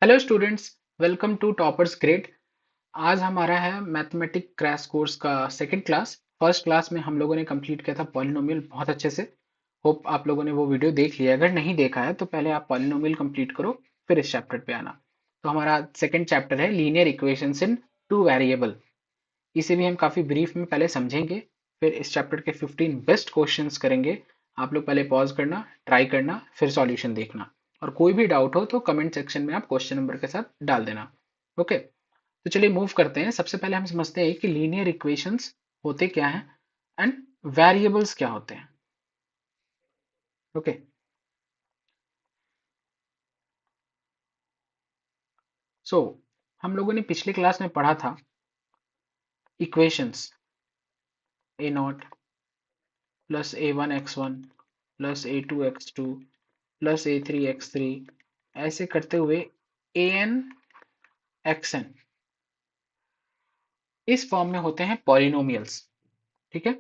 Hello students, welcome to Toppers Grade. आज हमारा है मैथमेटिक क्रैश कोर्स का सेकंड क्लास। फर्स्ट क्लास में हम लोगों ने कंप्लीट किया था पॉलिनोमियल बहुत अच्छे से। होप आप लोगों ने वो वीडियो देख लिया। अगर नहीं देखा है तो पहले आप पॉलिनोमियल कंप्लीट करो, फिर इस चैप्टर पे आना। तो हमारा सेकंड चैप्टर है लीनियर इक्वेशंस इन टू वेरिएबल। इसे भी हम काफी ब्रीफ में पहले समझेंगे, फिर इस चैप्टर के 15 बेस्ट क्वेश्चंस करेंगे। आप लोग पहले पॉज करना, ट्राई करना, फिर सॉल्यूशन देखना। और कोई भी डाउट हो तो कमेंट सेक्शन में आप क्वेश्चन नंबर के साथ डाल देना। ओके, तो चलिए मूव करते हैं। सबसे पहले हम समझते हैं कि लीनियर इक्वेशंस होते क्या हैं एंड वेरिएबल्स क्या होते हैं। ओके, सो हम लोगों ने पिछले क्लास में पढ़ा था equations a naught plus a one x one plus a two x two plus a three x three, ऐसे करते हुए ए एन एक्स एन इस फॉर्म में होते हैं पॉलिनोमियल्स। ठीक है,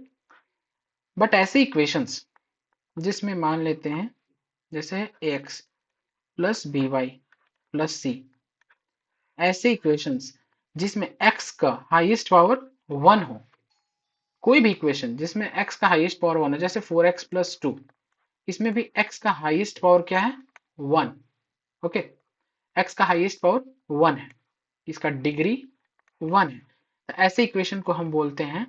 बट ऐसे इक्वेशंस जिसमें मान लेते हैं जैसे a x plus b y plus c, ऐसे इक्वेशंस जिसमें x का हाईएस्ट पावर 1 हो। कोई भी इक्वेशन जिसमें x का हाईएस्ट पावर 1 है, जैसे 4x प्लस 2, इसमें भी x का हाईएस्ट पावर क्या है? 1। ओके, x का हाईएस्ट पावर 1 है, इसका डिग्री 1 है, तो ऐसे इक्वेशन को हम बोलते हैं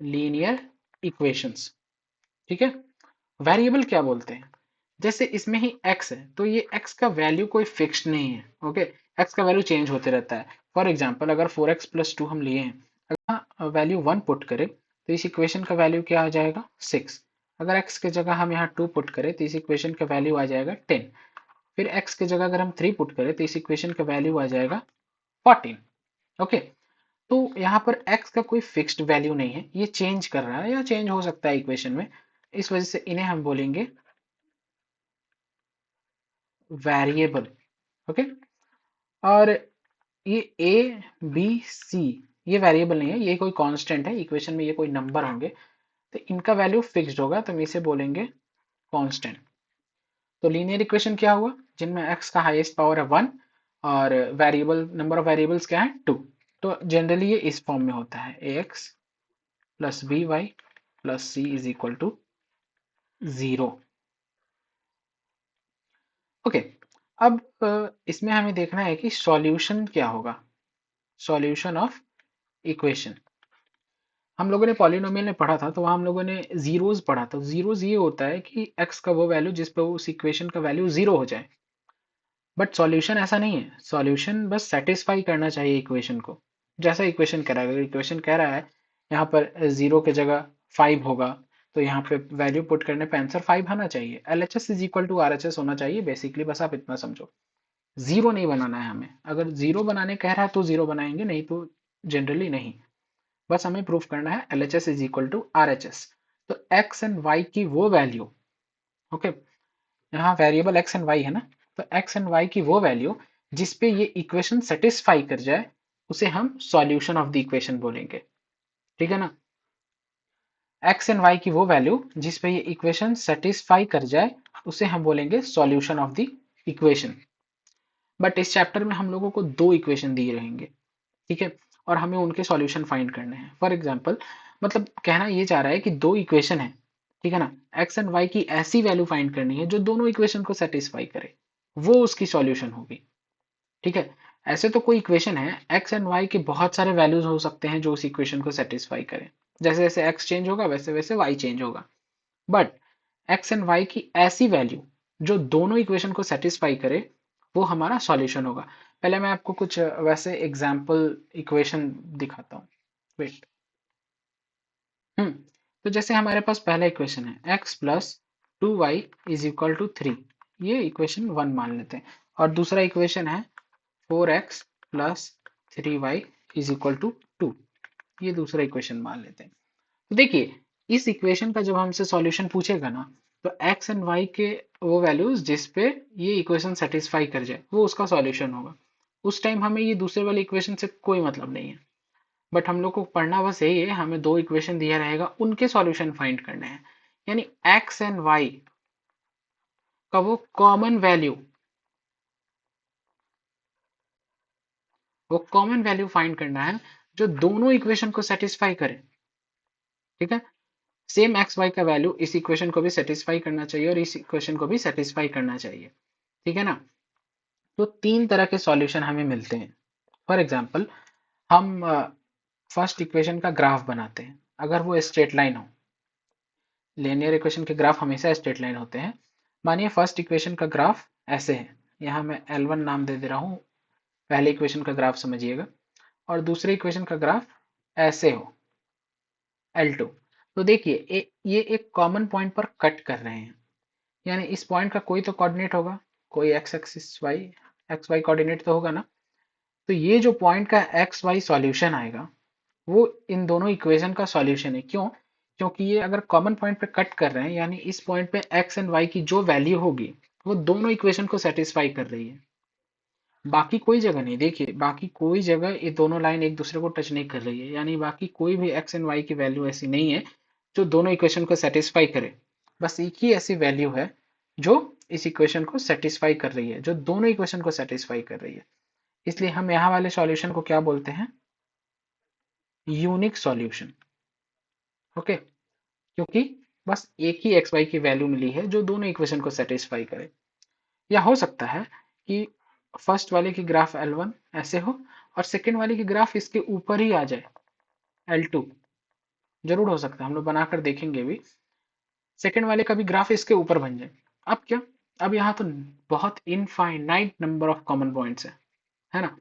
लीनियर इक्वेशंस। ठीक है, वेरिएबल क्या बोलते हैं? जैसे इसमें ही x है तो ये x का वैल्यू कोई फिक्स्ड नहीं है। ओके, x का वैल्यू चेंज होते रहता है। फॉर एग्जांपल अगर 4x प्लस 2 हम लिए हैं, अगर वैल्यू 1 पुट करें तो इस इक्वेशन का वैल्यू क्या आ जाएगा? 6। अगर x की जगह हम यहाँ 2 पुट करें तो इस इक्वेशन का वैल्यू आ जाएगा 10। फिर x की जगह अगर हम 3 पुट करें तो इस इक्वेशन का वैल्यू आ जाएगा 14। ओके, तो यहाँ पर x का कोई फिक्स्ड वैल्यू नहीं है, ये चेंज कर रहा है या चेंज हो सकता है इक्वेशन में। इस वजह से इन्हें हम बोलेंगे वेरिएबल। ओके, और ये ए बी सी ये वेरिएबल नहीं है, ये कोई कांस्टेंट है। इक्वेशन में ये कोई नंबर होंगे तो इनका वैल्यू फिक्स्ड होगा, तो हम इसे बोलेंगे कांस्टेंट। तो लीनियर इक्वेशन क्या हुआ? जिनमें x का हाईएस्ट पावर है 1 और वेरिएबल नंबर ऑफ वेरिएबल्स क्या है? 2। तो जनरली ये इस फॉर्म में होता है a x plus b y plus c is equal to 0। Okay, अब इसमें हमें देखना है कि सॉल्यूशन क्या होगा। सॉल्यूशन ऑफ इक्वेशन हम लोगों ने पॉलिनोमियल में पढ़ा था, तो वहां हम लोगों ने जीरोस पढ़ा था। जीरोस ये होता है कि x का वो वैल्यू जिस पे उस इक्वेशन का वैल्यू 0 हो जाए। बट सॉल्यूशन ऐसा नहीं है, सॉल्यूशन बस सेटिस्फाई करना चाहिए इक्वेशन को। जैसा इक्वेशन कह रहा है, अगर इक्वेशन कह रहा है यहाँ पर 0 की जगह 5 होगा, तो यहाँ पे वैल्यू पुट करने पे आंसर 5 आना चाहिए। LHS is equal to RHS होना चाहिए बेसिकली, बस आप इतना समझो। जीरो नहीं बनाना है हमें। अगर जीरो बनाने कह रहा है तो जीरो बनाएंगे, नहीं तो जनरली नहीं। बस हमें प्रूफ करना है LHS is equal to RHS। तो x एंड y की वो वैल्यू, ओके, यहाँ वेरिएबल x एंड y है ना, तो x एंड y की वो वैल्यू जिसपे ये इक्वेशन सेटिस्फाई कर जाए उसे हम सॉल्यूशन ऑफ द इक्वेशन बोलेंगे। ठीक है ना, x एंड y की वो वैल्यू जिसपे ये इक्वेशन सेटिस्फाई कर जाए उसे हम बोलेंगे solution of the equation. But इस चैप्टर में हम लोगों को दो इक्वेशन दिए रहेंगे। ठीक है, और हमें उनके सॉल्यूशन फाइंड करने हैं। फॉर एग्जांपल, मतलब कहना ये चाह रहा है कि दो इक्वेशन है, ठीक है ना, एक्स एंड वाई की ऐसी वैल्यू फाइंड करनी है जो दोनों इक्वेशन को सेटिस्फाई करे, वो उसकी सॉल्यूशन होगी। ठीक है, ऐसे तो कोई इक्वेशन है, एक्स एंड वाई के बहुत सारे वैल्यूज हो सकते हैं जो उस इक्वेशन को सेटिस्फाई करें। जैसे जैसे एक्स चेंज होगा वैसे वैसे वाई चेंज होगा। बट एक्स एंड वाई की ऐसी वैल्यू जो दोनों इक्वेशन को सेटिस्फाई करे, वो हमारा सॉल्यूशन होगा। पहले मैं आपको कुछ वैसे एग्जाम्पल इक्वेशन दिखाता हूँ। वेट, तो जैसे हमारे पास पहला इक्वेशन है x plus 2y is equal to 3, ये इक्वेशन 1 मान लेते हैं। और दूसरा इक्वेशन है 4x plus 3y is equal to 2, ये दूसरा इक्वेशन मान लेते हैं। तो देखिए, इस इक्वेशन का जब हमसे सॉल्यूशन पूछेगा ना, तो x एंड y के वो वैल्यूज जिस पे ये इक्वेशन सेटिस्फाई कर जाए वो उसका सॉल्यूशन होगा। उस टाइम हमें ये दूसरे वाले इक्वेशन से कोई मतलब नहीं है। बट हम लोग को पढ़ना बस यही है, हमें दो इक्वेशन दिया रहेगा, उनके सॉल्यूशन फाइंड करने हैं। यानी x एंड y का वो कॉमन वैल्यू वो कॉमन वैल्यू फाइंड करना है जो दोनों इक्वेशन को सेटिस्फाई करे। ठीक है, सेम एक्स वाई का वैल्यू इस इक्वेशन को भी सेटिस्फाई करना चाहिए और इस इक्वेशन को भी सेटिस्फाई करना चाहिए। ठीक है ना। तो तीन तरह के सॉल्यूशन हमें मिलते हैं। फॉर एग्जांपल, हम फर्स्ट इक्वेशन का ग्राफ बनाते हैं। अगर वो स्ट्रेट लाइन हो, लीनियर इक्वेशन के ग्राफ हमेशा स्ट्रेट लाइन होते हैं। मानिए फर्स्ट इक्वेशन का ग्राफ ऐसे है, यहाँ मैं L1 नाम दे रहा हूँ, पहले इक्वेशन का ग्राफ समझिएगा, और दूसरे इक्वेशन का ग्राफ ऐसे हो, L2। तो देखिए ये एक कॉमन पॉइंट पर कट कर रहे हैं, यानी इस पॉइंट का कोई तो कोऑर्डिनेट होगा, कोई x axis y, x y coordinate तो होगा ना। तो ये जो पॉइंट का एक्स वाई सॉल्यूशन आएगा वो इन दोनों इक्वेशन का सॉल्यूशन है। क्यों? क्योंकि ये अगर कॉमन पॉइंट पे कट कर रहे हैं, यानी इस पॉइंट पे एक्स एंड वाई की जो वैल्यू होगी वो दोनों इक्वेशन को सेटिस्फाई कर रही है। बाकी कोई जगह नहीं, देखिए बाकी कोई जगह ये दोनों लाइन एक दूसरे को टच नहीं कर रही है, यानी बाकी कोई भी एक्स एंड वाई की वैल्यू ऐसी नहीं है जो दोनों इक्वेशन को सेटिस्फाई करे। बस एक ही ऐसी वैल्यू है जो इस इक्वेशन को सेटिस्फाई कर रही है, जो दोनों इक्वेशन को सेटिस्फाई कर रही है। इसलिए हम यहाँ वाले सॉल्यूशन को क्या बोलते हैं? Unique solution. ओके, क्योंकि बस एक ही एक्स वाई की वैल्यू मिली है जो दोनों इक्वेशन को सेटिस्फाई करे। या हो सकता है कि फर्स्ट वाले की ग्राफ L1 ऐसे हो और सेकंड वाले की ग्राफ इसके ऊपर ही आ जाए, L2। जरूर हो सकता है, हम लोग बनाकर देखेंगे भी, सेकंड वाले का भी ग्राफ इसके ऊपर बन जाए। अब क्या, अब यहाँ तो बहुत infinite number of common points है ना।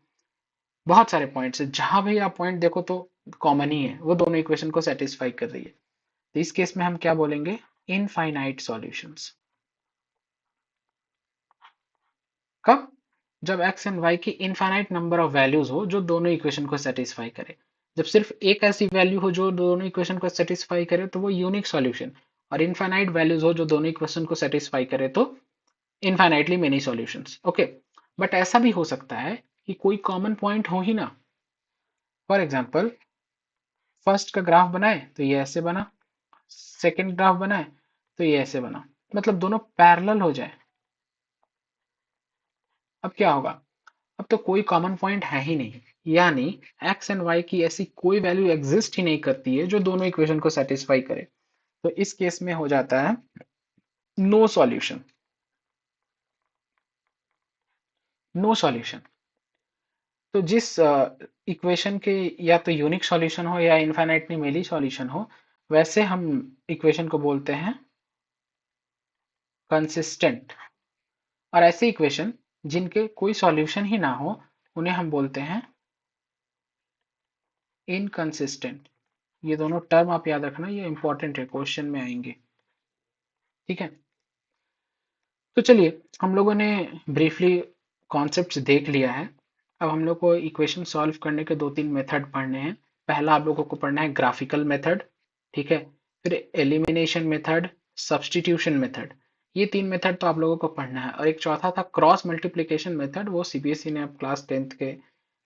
बहुत सारे पॉइंट्स है, जहां भी आप पॉइंट देखो तो कॉमन ही है, वो दोनों इक्वेशन को सेटिस्फाई कर रही है। तो इस केस में हम क्या बोलेंगे? Infinite solutions. कब? जब x एंड y की इनफाइनाइट नंबर ऑफ वैल्यूज हो जो दोनों इक्वेशन को सेटिस्फाई करे। जब सिर्फ एक ऐसी वैल्यू हो जो दोनों इक्वेशन को सेटिस्फाई करे तो वो यूनिक सॉल्यूशन, और इनफाइनाइट वैल्यूज हो जो दोनों इक्वेशन को सेटिस्फाई करे तो infinitely many solutions. Okay, but ऐसा भी हो सकता है कि कोई कॉमन पॉइंट हो ही ना। फॉर एग्जाम्पल, फर्स्ट का ग्राफ बनाए तो ये ऐसे बना, सेकेंड ग्राफ बनाए तो ये ऐसे बना, मतलब दोनों पैरेलल हो जाए। अब क्या होगा? अब तो कोई कॉमन पॉइंट है ही नहीं, यानी एक्स एंड वाई की ऐसी कोई वैल्यू एग्जिस्ट ही नहीं करती है जो दोनों इक्वेशन को सेटिस्फाई करे। तो इस केस में हो जाता है नो सॉल्यूशन। No solution. तो जिस इक्वेशन के या तो यूनिक सॉल्यूशन हो या इनफाइनाइटली मेनी सॉल्यूशन हो, वैसे हम इक्वेशन को बोलते हैं कंसिस्टेंट। और ऐसे इक्वेशन जिनके कोई सॉल्यूशन ही ना हो उन्हें हम बोलते हैं इनकंसिस्टेंट। ये दोनों टर्म आप याद रखना, ये इंपॉर्टेंट है, क्वेश्चन में आएंगे। ठीक है, तो चलिए हम लोगों ने ब्रीफली कॉन्सेप्ट्स देख लिया है। अब हम लोग को इक्वेशन सॉल्व करने के दो तीन मेथड पढ़ने हैं। पहला आप लोगों को पढ़ना है ग्राफिकल मेथड, ठीक है, फिर एलिमिनेशन मेथड, सब्स्टिट्यूशन मेथड। ये तीन मेथड तो आप लोगों को पढ़ना है, और एक चौथा था क्रॉस मल्टीप्लिकेशन मेथड, वो सीबीएसई ने अब क्लास 10th के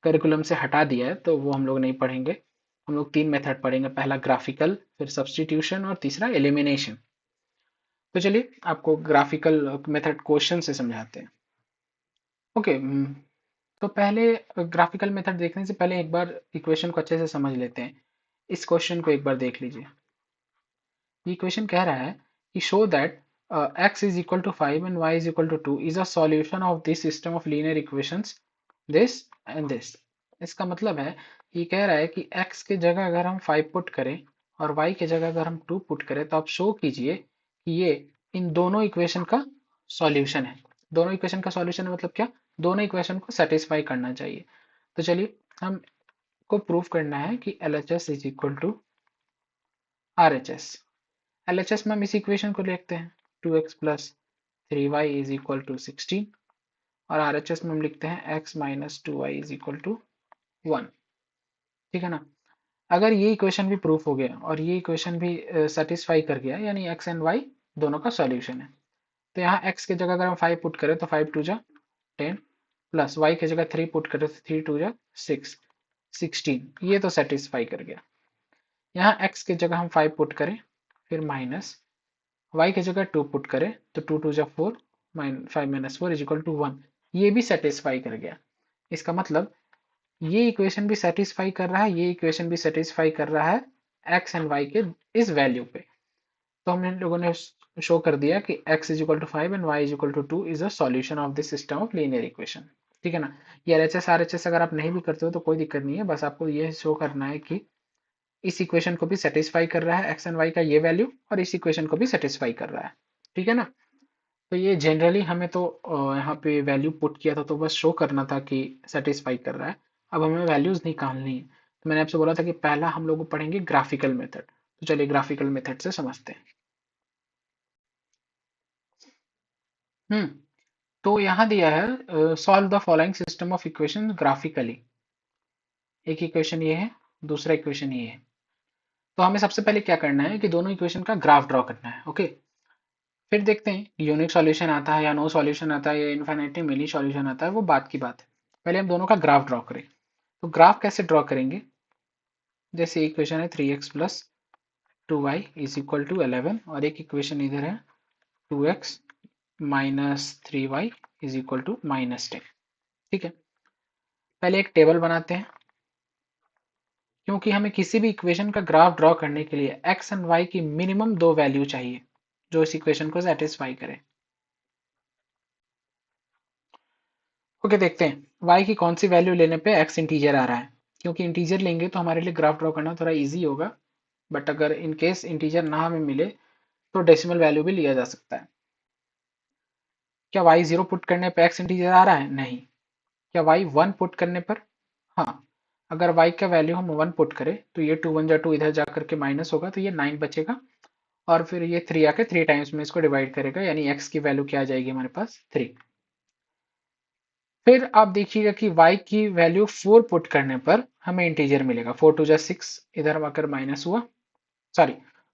करिकुलम से हटा दिया है तो वो हम लोग नहीं पढ़ेंगे। हम लोग तीन मेथड पढ़ेंगे, पहला ग्राफिकल, फिर सब्स्टिट्यूशन और तीसरा एलिमिनेशन। तो चलिए आपको ग्राफिकल मेथड क्वेश्चन से समझाते हैं। ओके, तो पहले ग्राफिकल मेथड देखने से पहले एक बार इक्वेशन को अच्छे से समझ लेते हैं। इस क्वेश्चन को एक बार देख लीजिए। ये क्वेश्चन कह रहा है कि show that x is equal to 5 and y is equal to 2 is a solution of this system of linear equations this and this. इसका मतलब है, ये कह रहा है कि x के जगह अगर हम 5 पुट करें और y के जगह अगर हम 2 पुट करें तो आप शो कीजिए कि ये इन दोनों इक्वेशन का सॉल्यूशन है। दोनों इक्वेशन का सॉल्यूशन है मतलब क्या? दोनों इक्वेशन को सेटिस्फाई करना चाहिए। तो चलिए हमको प्रूफ करना है कि LHS is equal to RHS। LHS में हम इस इक्वेशन को लिखते हैं 2x plus 3y is equal to 16, और RHS में हम लिखते हैं x minus 2y is equal to 1। ठीक है ना। अगर ये इक्वेशन भी प्रूफ हो गया और ये इक्वेशन भी सेटिस्फाई कर गया, यानी x एंड y दोनों का सॉल्यूशन है, तो यहाँ x की जगह अगर हम 5 पुट करें तो 5 टू जा 10, प्लस y की जगह 3 पुट करें तो 3 टू जा 6, 16। ये तो सेटिस्फाई कर गया। यहाँ x की जगह हम 5 पुट करें, फिर माइनस y की जगह 2 पुट करें तो 2 टू जा 4, 5 माइनस 4 इज इक्वल टू 1। ये भी सेटिस्फाई कर गया। इसका मतलब ये इक्वेशन भी सेटिस्फाई कर रहा है, ये इक्वेशन भी सेटिस्फाई कर रहा है एक्स एंड वाई के इस वैल्यू पे। तो हम इन लोगों ने शो कर दिया कि x is equal to 5 and y is equal to 2 is a solution of this system of linear equation. ठीक है ना। ये एलएचएस आरएचएस अगर आप नहीं भी करते हो तो कोई दिक्कत नहीं है, बस आपको ये शो करना है कि इस इक्वेशन को भी सेटिस्फाई कर रहा है एक्स एंड वाई का ये वैल्यू, और इस इक्वेशन को भी सेटिस्फाई कर रहा है। ठीक है ना। तो ये जनरली हमें तो यहाँ पे वैल्यू पुट किया था तो बस शो करना था कि सेटिस्फाई कर रहा है। अब हमें वैल्यूज निकालनी है, तो मैंने आपसे बोला था कि पहला हम लोग पढ़ेंगे ग्राफिकल मेथड। तो चलिए ग्राफिकल मेथड से समझते हैं। हम्म। तो यहाँ दिया है solve the following system of equation graphically. एक इक्वेशन ये है, दूसरा इक्वेशन ये है। तो हमें सबसे पहले क्या करना है कि दोनों इक्वेशन का ग्राफ ड्रॉ करना है। ओके। फिर देखते हैं यूनिक सॉल्यूशन आता है या नो सॉल्यूशन आता है या इन्फिनिटी सॉल्यूशन आता है, वो बात की बात है। पहले हम दोनों का ग्राफ ड्रॉ करें। तो ग्राफ कैसे ड्रॉ करेंगे, जैसे इक्वेशन है 3x plus 2y is equal to 11, और एक इक्वेशन इधर है 2x minus 3y is equal to -10। ठीक है। पहले एक टेबल बनाते हैं, क्योंकि हमें किसी भी इक्वेशन का ग्राफ ड्रॉ करने के लिए एक्स एंड वाई की मिनिमम दो वैल्यू चाहिए जो इस इक्वेशन को सेटिस्फाई करे। ओके, देखते हैं वाई की कौन सी वैल्यू लेने पे एक्स इंटीजर आ रहा है। क्योंकि इंटीजर लेंगे तो हमारे लिए ग्राफ ड्रॉ करना थोड़ा इजी होगा, बट अगर इन केस इंटीजर ना हमें मिले तो डेसिमल वैल्यू भी लिया जा सकता है। क्या वाई 0 पुट करने पे एक्स इंटीजर आ रहा है? नहीं। क्या वाई 1 पुट करने पर? हाँ। अगर y का वैल्यू हम 1 पुट करें तो ये 2 1 जा 2 इधर जा करके माइनस होगा तो ये 9 बचेगा, और फिर ये 3 आके 3 टाइम्स में इसको डिवाइड करेगा, यानी x की वैल्यू क्या आ जाएगी हमारे पास 3। फिर आप देखिएगा कि y की वैल्यू 4 पुट करने पर हमें इंटीजर मिलेगा। 4 टू जा 6 इधर आकर माइनस हुआ, सॉरी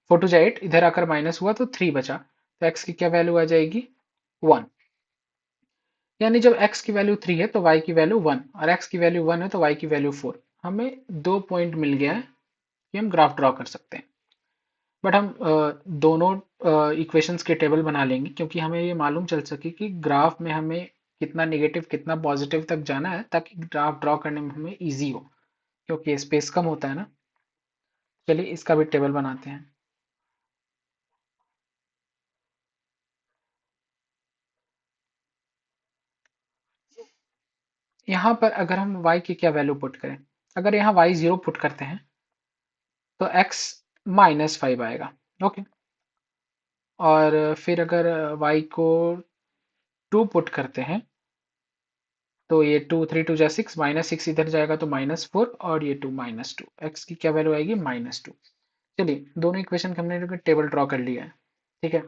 4 टू जा 8 इधर आकर माइनस हुआ तो 3 बचा, तो x की क्या वैल्यू आ जाएगी 1। यानी जब x की वैल्यू 3 है तो y की वैल्यू 1, और x की वैल्यू 1 है तो y की वैल्यू 4। हमें दो पॉइंट मिल गया है कि हम ग्राफ ड्रॉ कर सकते हैं। बट हम दोनों इक्वेशंस के टेबल बना लेंगे, क्योंकि हमें ये मालूम चल सके कि ग्राफ में हमें कितना नेगेटिव कितना पॉजिटिव तक जाना है, ताकि ग्राफ ड्रॉ करने में हमें इजी हो, क्योंकि स्पेस कम होता है ना। चलिए इसका भी टेबल बनाते हैं। यहाँ पर अगर हम y की क्या वैल्यू पुट करें, अगर यहाँ y 0 पुट करते हैं तो x -5 आएगा। ओके। और फिर अगर y को 2 पुट करते हैं तो ये 2 3 टू जा 6, -6 इधर जाएगा तो -4, और ये 2 -2, x की क्या वैल्यू आएगी -2। चलिए दोनों इक्वेशन का हमने टेबल ड्रॉ कर लिया है। ठीक है।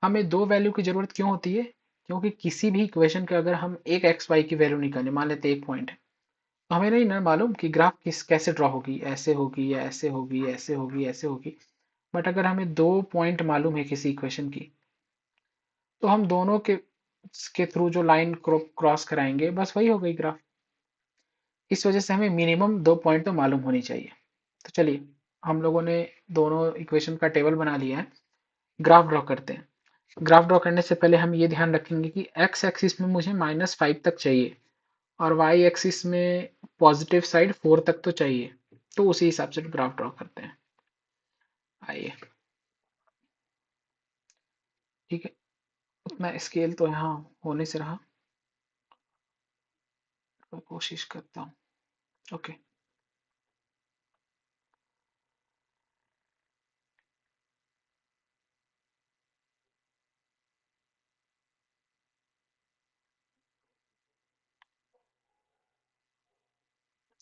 हमें दो वैल्यू की जरूरत क्यों होती है, क्योंकि किसी भी इक्वेशन के अगर हम एक एक्स वाई की वैल्यू निकालें, मान लेते हैं एक पॉइंट है, तो हमें नहीं ना मालूम कि ग्राफ किस कैसे ड्रॉ होगी, ऐसे होगी या ऐसे होगी, ऐसे होगी ऐसे होगी। बट अगर हमें दो पॉइंट मालूम है किसी इक्वेशन की, तो हम दोनों के थ्रू जो लाइन क्रॉस कराएंगे बस वही हो गई ग्राफ। इस वजह से हमें मिनिमम दो पॉइंट तो मालूम होनी चाहिए। तो चलिए हम लोगों ने दोनों इक्वेशन का टेबल बना लिया है, ग्राफ ड्रॉ करते हैं। ग्राफ ड्रॉ करने से पहले हम ये ध्यान रखेंगे कि एक्स एक्सिस में मुझे -5 तक चाहिए, और वाई एक्सिस में पॉजिटिव साइड 4 तक तो चाहिए। तो उसी हिसाब से ग्राफ ड्रॉ करते हैं। आइए। ठीक है। उतना स्केल तो यहाँ होने से रहा, मैं कोशिश करता हूँ। ओके।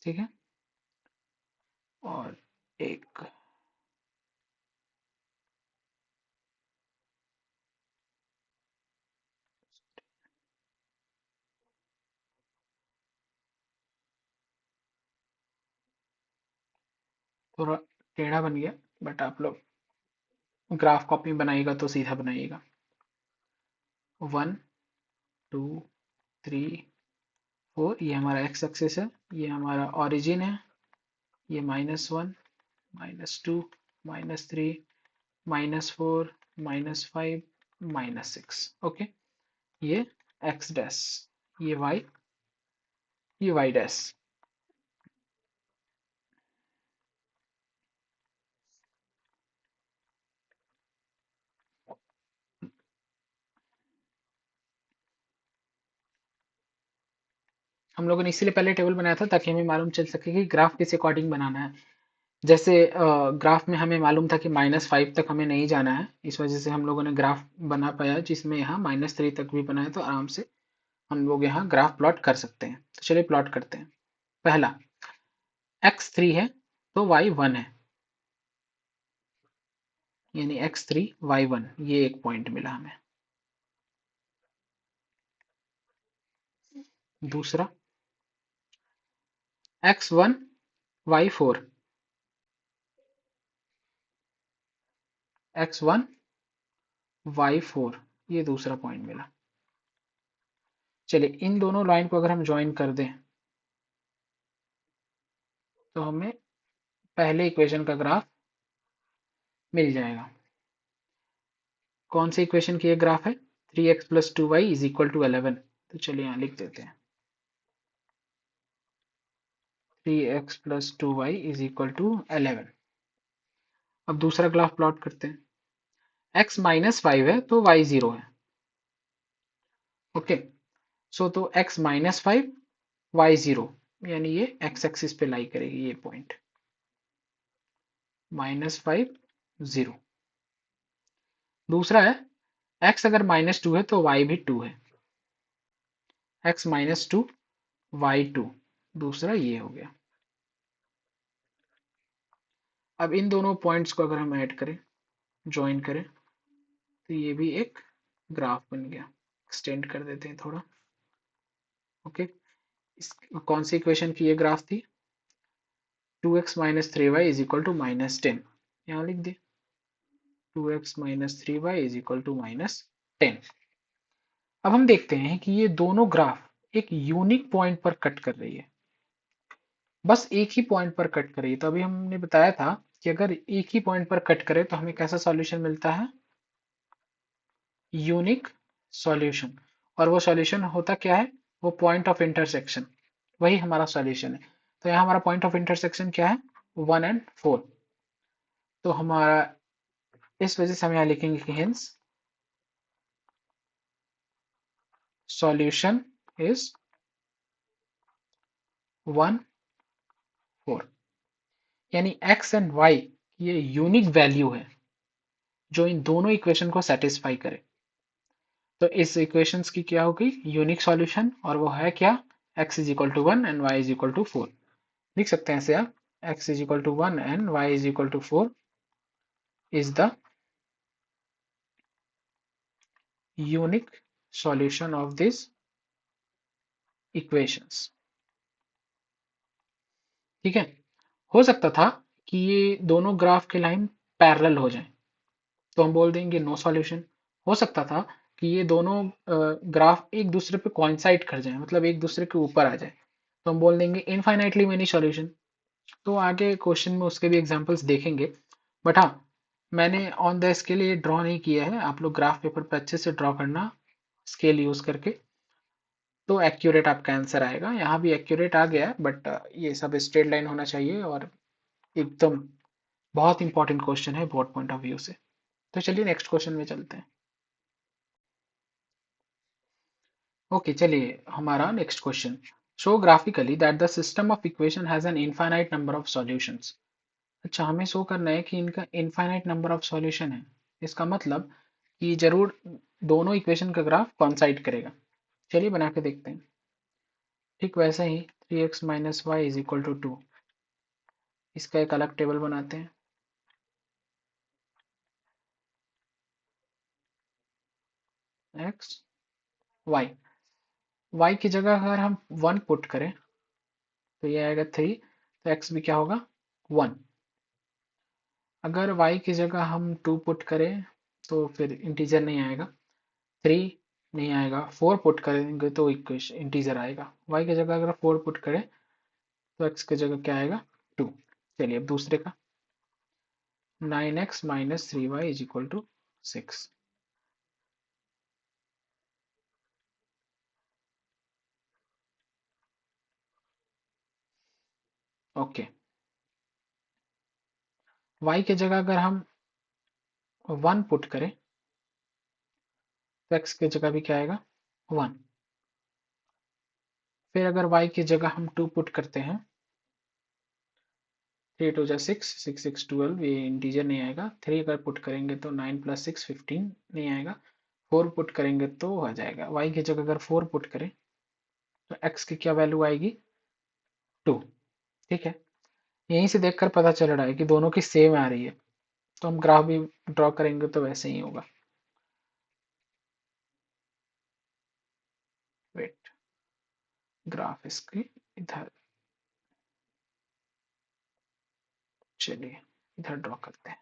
ठीक है। और एक थोड़ा टेढ़ा बन गया, बट आप लोग ग्राफ कॉपी बनाइएगा तो सीधा बनाइएगा। 1 2 3 4, ये हमारा एक्स एक्सिस है, ये हमारा ओरिजिन है, ये -1 -2 -3 -4 -5 -6। ओके। ये एक्स डैश, ये वाई, ये वाई डैश। हम लोगों ने इसीलिए पहले टेबल बनाया था ताकि हमें मालूम चल सके कि ग्राफ किस अकॉर्डिंग बनाना है। जैसे ग्राफ में हमें मालूम था कि -5 तक हमें नहीं जाना है, इस वजह से हम लोगों ने ग्राफ बना पाया जिसमें यहाँ -3 तक भी बनाया, तो आराम से हम लोग यहाँ ग्राफ प्लॉट कर सकते हैं। तो चलिए प्लॉट करते हैं। पहला x3 है तो y1 है, यानी x3 y1, ये एक पॉइंट मिला हमें। दूसरा x1 y4, x1 y4, ये दूसरा पॉइंट मिला। चलिए इन दोनों लाइन को अगर हम ज्वाइन कर दें तो हमें पहले इक्वेशन का ग्राफ मिल जाएगा। कौन सी इक्वेशन की ये ग्राफ है? 3x plus 2y is equal to 11। तो चलिए यहाँ लिख देते हैं 3x plus 2y is equal to 11। अब दूसरा ग्राफ प्लॉट करते हैं। x -5 है तो y 0 है। ओके, सो तो x -5 y 0, यानी ये x एक्सिस पे लाई करेगी ये पॉइंट -5 0। दूसरा है x अगर -2 है तो y भी 2 है, x -2 y 2, दूसरा ये हो गया। अब इन दोनों पॉइंट्स को अगर हम ऐड करें, ज्वाइन करें, तो ये भी एक ग्राफ बन गया। एक्सटेंड कर देते हैं थोड़ा। ओके, इस कौन सी इक्वेशन की ये ग्राफ थी? 2x minus 3y is equal to -10। यहाँ लिख दिए 2x minus 3y is equal to -10। अब हम देखते हैं कि ये दोनों ग्राफ एक यूनिक पॉइंट पर कट कर रही है, बस एक ही पॉइंट पर कट कर रही है। तो अभी हमने बताया था कि अगर एक ही पॉइंट पर कट करे तो हमें कैसा सॉल्यूशन मिलता है? Unique solution. और वो सॉल्यूशन होता क्या है? वो पॉइंट ऑफ इंटरसेक्शन, वही हमारा सॉल्यूशन है। तो यहाँ हमारा पॉइंट ऑफ इंटरसेक्शन क्या है? 1 एंड 4। तो हमारा इस वजह से हम यहाँ लिखेंगे कि हिंस सॉल्यूशन इज 1 4, यानी x एंड y ये यूनिक वैल्यू है जो इन दोनों इक्वेशन को सेटिस्फाई करे। तो इस इक्वेशंस की क्या होगी? यूनिक सॉल्यूशन, और वो है क्या? x is equal to 1 and y is equal to 4। लिख सकते हैं ऐसे आप, x is equal to 1 and y is equal to 4 is the unique solution of these equations। ठीक है, हो सकता था कि ये दोनों ग्राफ के लाइन पैरेलल हो जाएं, तो हम बोल देंगे नो सॉल्यूशन। हो सकता था कि ये दोनों ग्राफ एक दूसरे पे कोइंसाइड कर जाएं, मतलब एक दूसरे के ऊपर आ जाए, तो हम बोल देंगे इनफाइनाइटली मेनी सॉल्यूशन। तो आगे क्वेश्चन में उसके भी एग्जांपल्स देखेंगे, बट हाँ, मैंने ऑन द स्केल ये ड्रॉ नहीं किया है। आप लोग ग्राफ पेपर पे अच्छे से ड्रॉ करना स्केल यूज करके, तो एक्यूरेट आपका आंसर आएगा। यहाँ भी एक्यूरेट आ गया है, बट ये सब स्ट्रेट लाइन होना चाहिए, और एकदम बहुत इंपॉर्टेंट क्वेश्चन है बोर्ड पॉइंट ऑफ व्यू से। तो चलिए नेक्स्ट क्वेश्चन में चलते हैं। ओके, चलिए हमारा next question, show graphically that the system of equation has an infinite number of solutions. अच्छा, हमें शो करना है कि इनका इनफाइनाइट नंबर ऑफ सॉल्यूशन है। इसका मतलब कि जरूर दोनों इक्वेशन का ग्राफ कॉन्साइड करेगा। चलिए बना के देखते हैं। ठीक वैसे ही 3x minus y is equal to 2, इसका एक अलग टेबल बनाते हैं। x y, y की जगह अगर हम 1 पुट करें तो ये आएगा 3, तो x भी क्या होगा? 1। अगर y की जगह हम 2 पुट करें तो फिर इंटीजर नहीं आएगा, 3 नहीं आएगा। 4 पुट करेंगे तो इक्वेशन इंटीजर आएगा। y की जगह अगर 4 पुट करें तो x की जगह क्या आएगा? 2। चलिए अब दूसरे का, 9x minus 3y is equal to 6। Okay, y की जगह अगर हम 1 पुट करें तो x की जगह भी क्या आएगा? 1। फिर अगर y की जगह हम 2 पुट करते हैं, 3 2 जा 6, 6 6 12, ये इंटीजर नहीं आएगा। 3 अगर पुट करेंगे तो 9 + 6 15 नहीं आएगा। 4 पुट करेंगे तो आ जाएगा। y की जगह अगर 4 पुट करें तो x की क्या वैल्यू आएगी, 2। ठीक है, यहीं से देखकर पता चल रहा है कि दोनों की सेम आ रही है, तो हम ग्राफ भी ड्रॉ करेंगे तो वैसे ही होगा। वेट, ग्राफ इसकी इधर, चलिए इधर ड्रॉ करते हैं।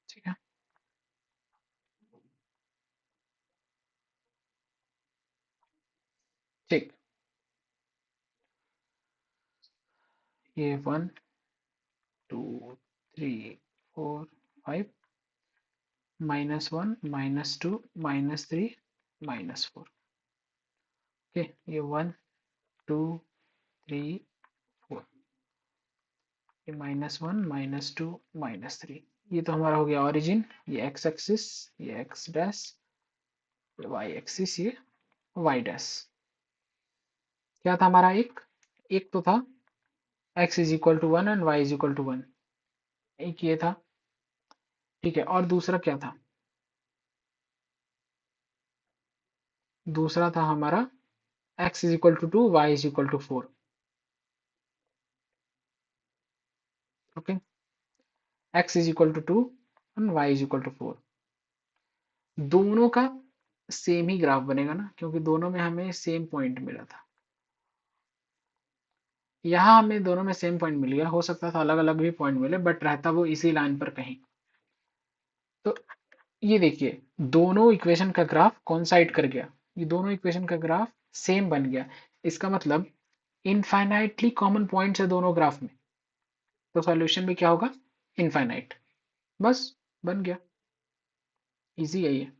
ठीक है, ठीक, ये 1 2 3 4 5, -1 -2 -3 -4। ओके, ये 1 2 3 4, ये -1 -2 -3। ये तो हमारा हो गया ओरिजिन, ये एक्स एक्सिस, ये एक्स डैश, ये वाई एक्सिस, ये वाई डैश। क्या था हमारा, एक तो था x is equal to 1 and y is equal to 1, एक ये था। ठीक है, और दूसरा क्या था, दूसरा था हमारा x is equal to 2, y is equal to 4। Okay, x is equal to 2 and y is equal to 4। दोनों का सेम ही ग्राफ बनेगा ना, क्योंकि दोनों में हमें सेम पॉइंट मिला था। यहाँ हमें दोनों में सेम पॉइंट मिल गया, हो सकता था अलग अलग भी पॉइंट मिले, बट रहता वो इसी लाइन पर कहीं। तो ये देखिए, दोनों इक्वेशन का ग्राफ कोइंसाइड कर गया, ये दोनों इक्वेशन का ग्राफ सेम बन गया। इसका मतलब इनफाइनाइटली कॉमन पॉइंट्स है दोनों ग्राफ में, तो सॉल्यूशन भी क्या होगा, इनफाइनाइट। बस, बन गया, इजी है ये।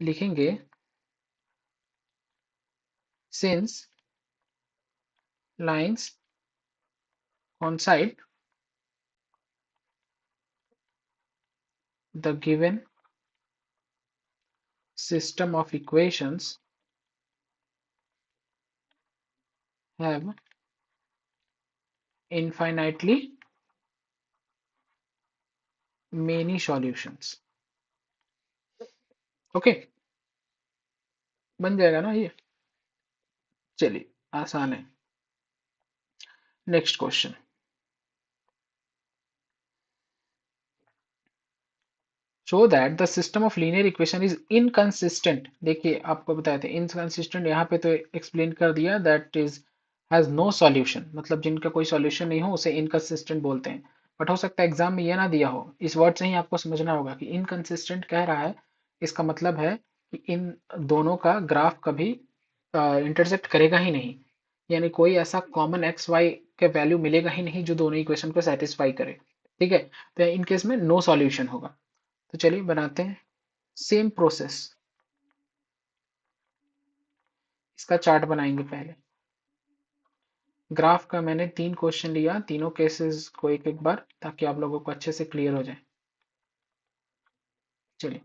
लिखेंगे since lines coincide, the given system of equations have infinitely many solutions। Okay, बन जाएगा ना ये। चलिए, आसान है। Next question, show that the system of linear equation is inconsistent. देखिए, आपको बताए थे इनकंसिस्टेंट, यहाँ पे तो एक्सप्लेन कर दिया, that is has no solution, मतलब जिनका कोई सॉल्यूशन नहीं हो उसे इनकंसिस्टेंट बोलते हैं। बट हो सकता है एग्जाम में ये ना दिया हो, इस वर्ड से ही आपको समझना होगा कि इनकंसिस्टेंट कह रहा है, इसका मतलब है कि इन दोनों का ग्राफ कभी इंटरसेक्ट करेगा ही नहीं, यानी कोई ऐसा कॉमन एक्स वाई के वैल्यू मिलेगा ही नहीं जो दोनों इक्वेशन को सेटिस्फाई करे। ठीक है, तो इन केस में नो सॉल्यूशन होगा। तो चलिए बनाते हैं सेम प्रोसेस, इसका चार्ट बनाएंगे पहले। ग्राफ का मैंने 3 क्वेश्चन लिया, तीनों केसेस को एक एक बार, ताकि आप लोगों को अच्छे से क्लियर हो जाए। चलिए,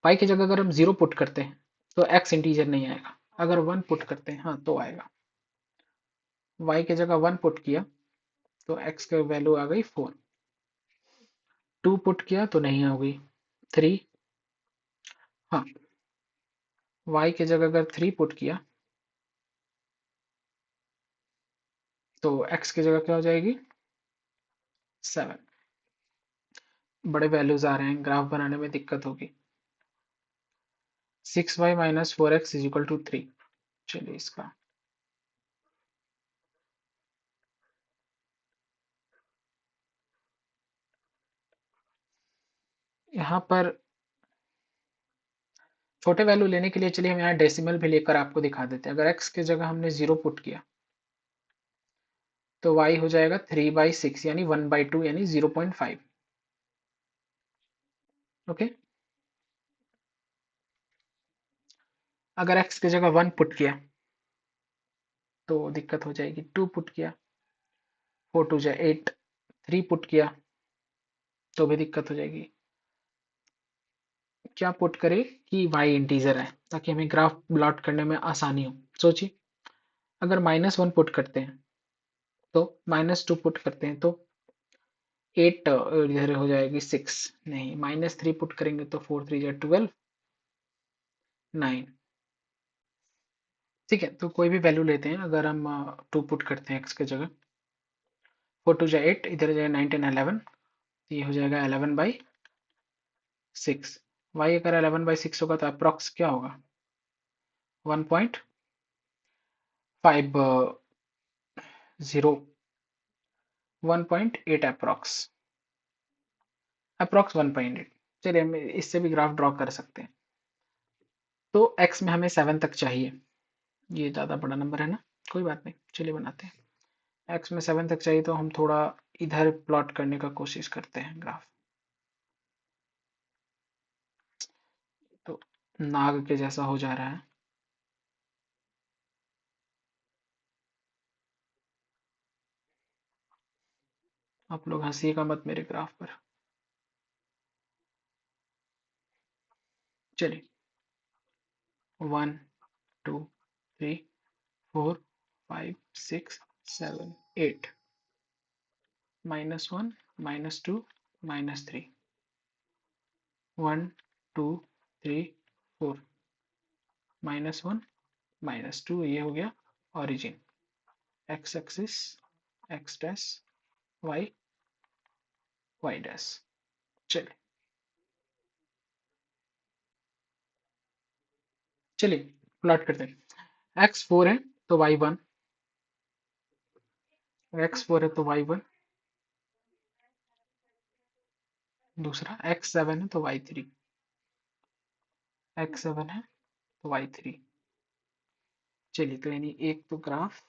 पाई की जगह अगर हम 0 पुट करते हैं तो x इंटीजर नहीं आएगा, अगर 1 पुट करते हैं हाँ तो आएगा। y की जगह 1 पुट किया तो x की वैल्यू आ गई 4। 2 पुट किया तो नहीं होगी 3। हाँ, y की जगह अगर 3 पुट किया तो x की जगह क्या हो जाएगी, 7। बड़े वैल्यूज आ रहे हैं, ग्राफ बनाने में दिक्कत होगी। 6y - 4x is equal to 3। चलिए इसका यहाँ पर छोटे वैल्यू लेने के लिए, चलिए हम यहाँ डेसिमल भी लेकर आपको दिखा देते हैं। अगर x की जगह हमने 0 पुट किया तो y हो जाएगा 3/6 यानी 1/2 यानी 0.5। ओके, अगर x की जगह 1 पुट किया तो दिक्कत हो जाएगी, 2 पुट किया 4 टू जा 8, 3 पुट किया तो भी दिक्कत हो जाएगी। क्या पुट करें कि y इंटीजर है ताकि हमें ग्राफ प्लॉट करने में आसानी हो। सोचिए, अगर -1 पुट करते हैं तो -2 पुट करते हैं तो 8 इधर हो जाएगी 6, नहीं -3 पुट करेंगे तो 4 3 जा 12, 9। ठीक है, तो कोई भी वैल्यू लेते हैं, अगर हम 2 पुट करते हैं x की जगह, 4 2 जा 8, इधर जाएगा 9 10 11, तो ये हो जाएगा 11/6। y अगर 11/6 होगा तो अप्रॉक्स क्या होगा, 1.50, 1.8 अप्रॉक्स 1.8। चलिए हम इससे भी ग्राफ ड्रॉ कर सकते हैं। तो x में हमें 7 तक चाहिए, ये ज़्यादा बड़ा नंबर है ना, कोई बात नहीं, चलिए बनाते हैं। x में 7 तक चाहिए तो हम थोड़ा इधर प्लॉट करने का कोशिश करते हैं ग्राफ। तो नाग के जैसा हो जा रहा है। आप लोग हंसिएगा मत मेरे ग्राफ पर। चलिए, 1 2 3 4 5 6 7 8, -1 -2 -3, 1 2 3 4, -1 -2, ये हो गया origin, x axis x dash, y y dash. चलिए चलिए प्लॉट करते हैं। x4 है तो y1, x4 है तो y1, दूसरा x7 है तो y3, x7 है तो y3। चलिए, तो यानी एक तो ग्राफ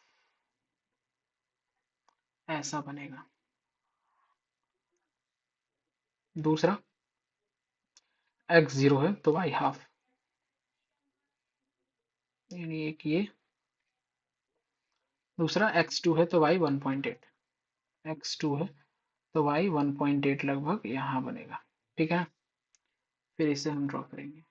ऐसा बनेगा, दूसरा x0 है तो y हाफ, यानी एक ये, दूसरा x2 है तो y 1.8, x2 है तो y 1.8 लगभग यहाँ बनेगा। ठीक है, फिर इसे हम ड्रॉ करेंगे।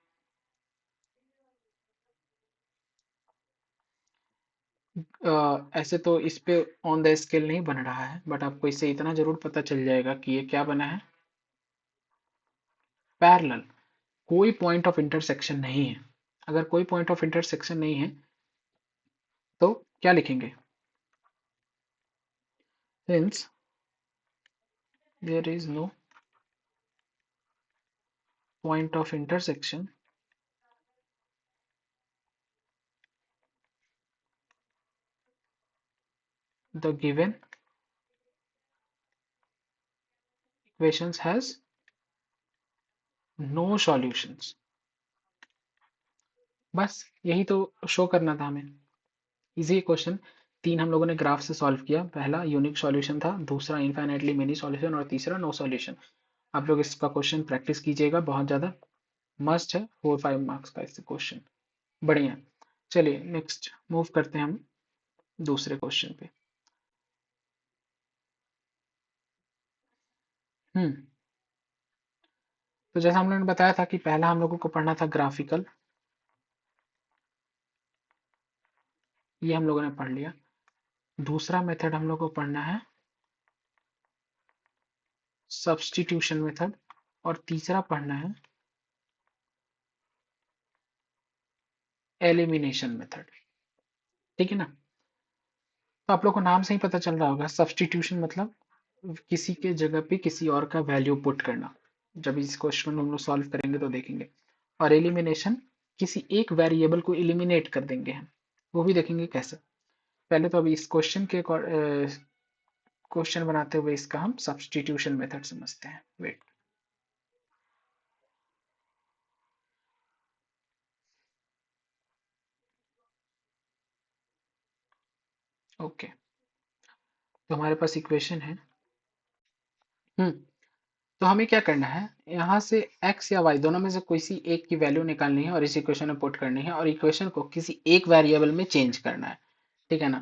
ऐसे तो इस पे ऑन द स्केल नहीं बन रहा है, बट आपको इससे इतना जरूर पता चल जाएगा कि ये क्या बना है, पैरेलल। कोई पॉइंट ऑफ इंटरसेक्शन नहीं है। अगर कोई पॉइंट ऑफ इंटरसेक्शन नहीं है तो क्या लिखेंगे, since there is no point of intersection the given equations has no solutions. बस यही तो शो करना था हमें। इजी क्वेश्चन, तीन हम लोगों ने ग्राफ से सॉल्व किया। पहला यूनिक सॉल्यूशन था, दूसरा इनफाइनाइटली मेनी सॉल्यूशन और तीसरा नो सॉल्यूशन। आप लोग इसका क्वेश्चन प्रैक्टिस कीजिएगा, बहुत ज़्यादा मस्ट है, 4 5 मार्क्स का इससे क्वेश्चन। बढ़िया, चलिए नेक्स्ट मूव करते हैं हम दूसरे क्वेश्चन पे। हम्म, तो जैसा हम लोगों ने बताया था कि पहला हम लोगों को पढ़ना था ग्राफिकल, ये हम लोगों ने पढ़ लिया। दूसरा मेथड हम लोग को पढ़ना है सब्स्टिट्यूशन मेथड, और तीसरा पढ़ना है एलिमिनेशन मेथड। ठीक है ना, तो आप लोग को नाम से ही पता चल रहा होगा, सब्स्टिट्यूशन मतलब किसी के जगह पे किसी और का वैल्यू पुट करना। जब इस क्वेश्चन को हम लोग सॉल्व करेंगे तो देखेंगे। और एलिमिनेशन, किसी एक वेरिएबल को एलिमिनेट कर देंगे हम, वो भी देखेंगे कैसे। पहले तो अभी इस क्वेश्चन के क्वेश्चन बनाते हुए इसका हम सब्स्टिट्यूशन मेथड समझते हैं। वेट, ओके, तो हमारे पास इक्वेशन है। हम्म, तो हमें क्या करना है, यहाँ से x या y दोनों में से कोई सी एक की वैल्यू निकालनी है और इस इक्वेशन में पुट करनी है और इक्वेशन को किसी एक वेरिएबल में चेंज करना है, ठीक है ना।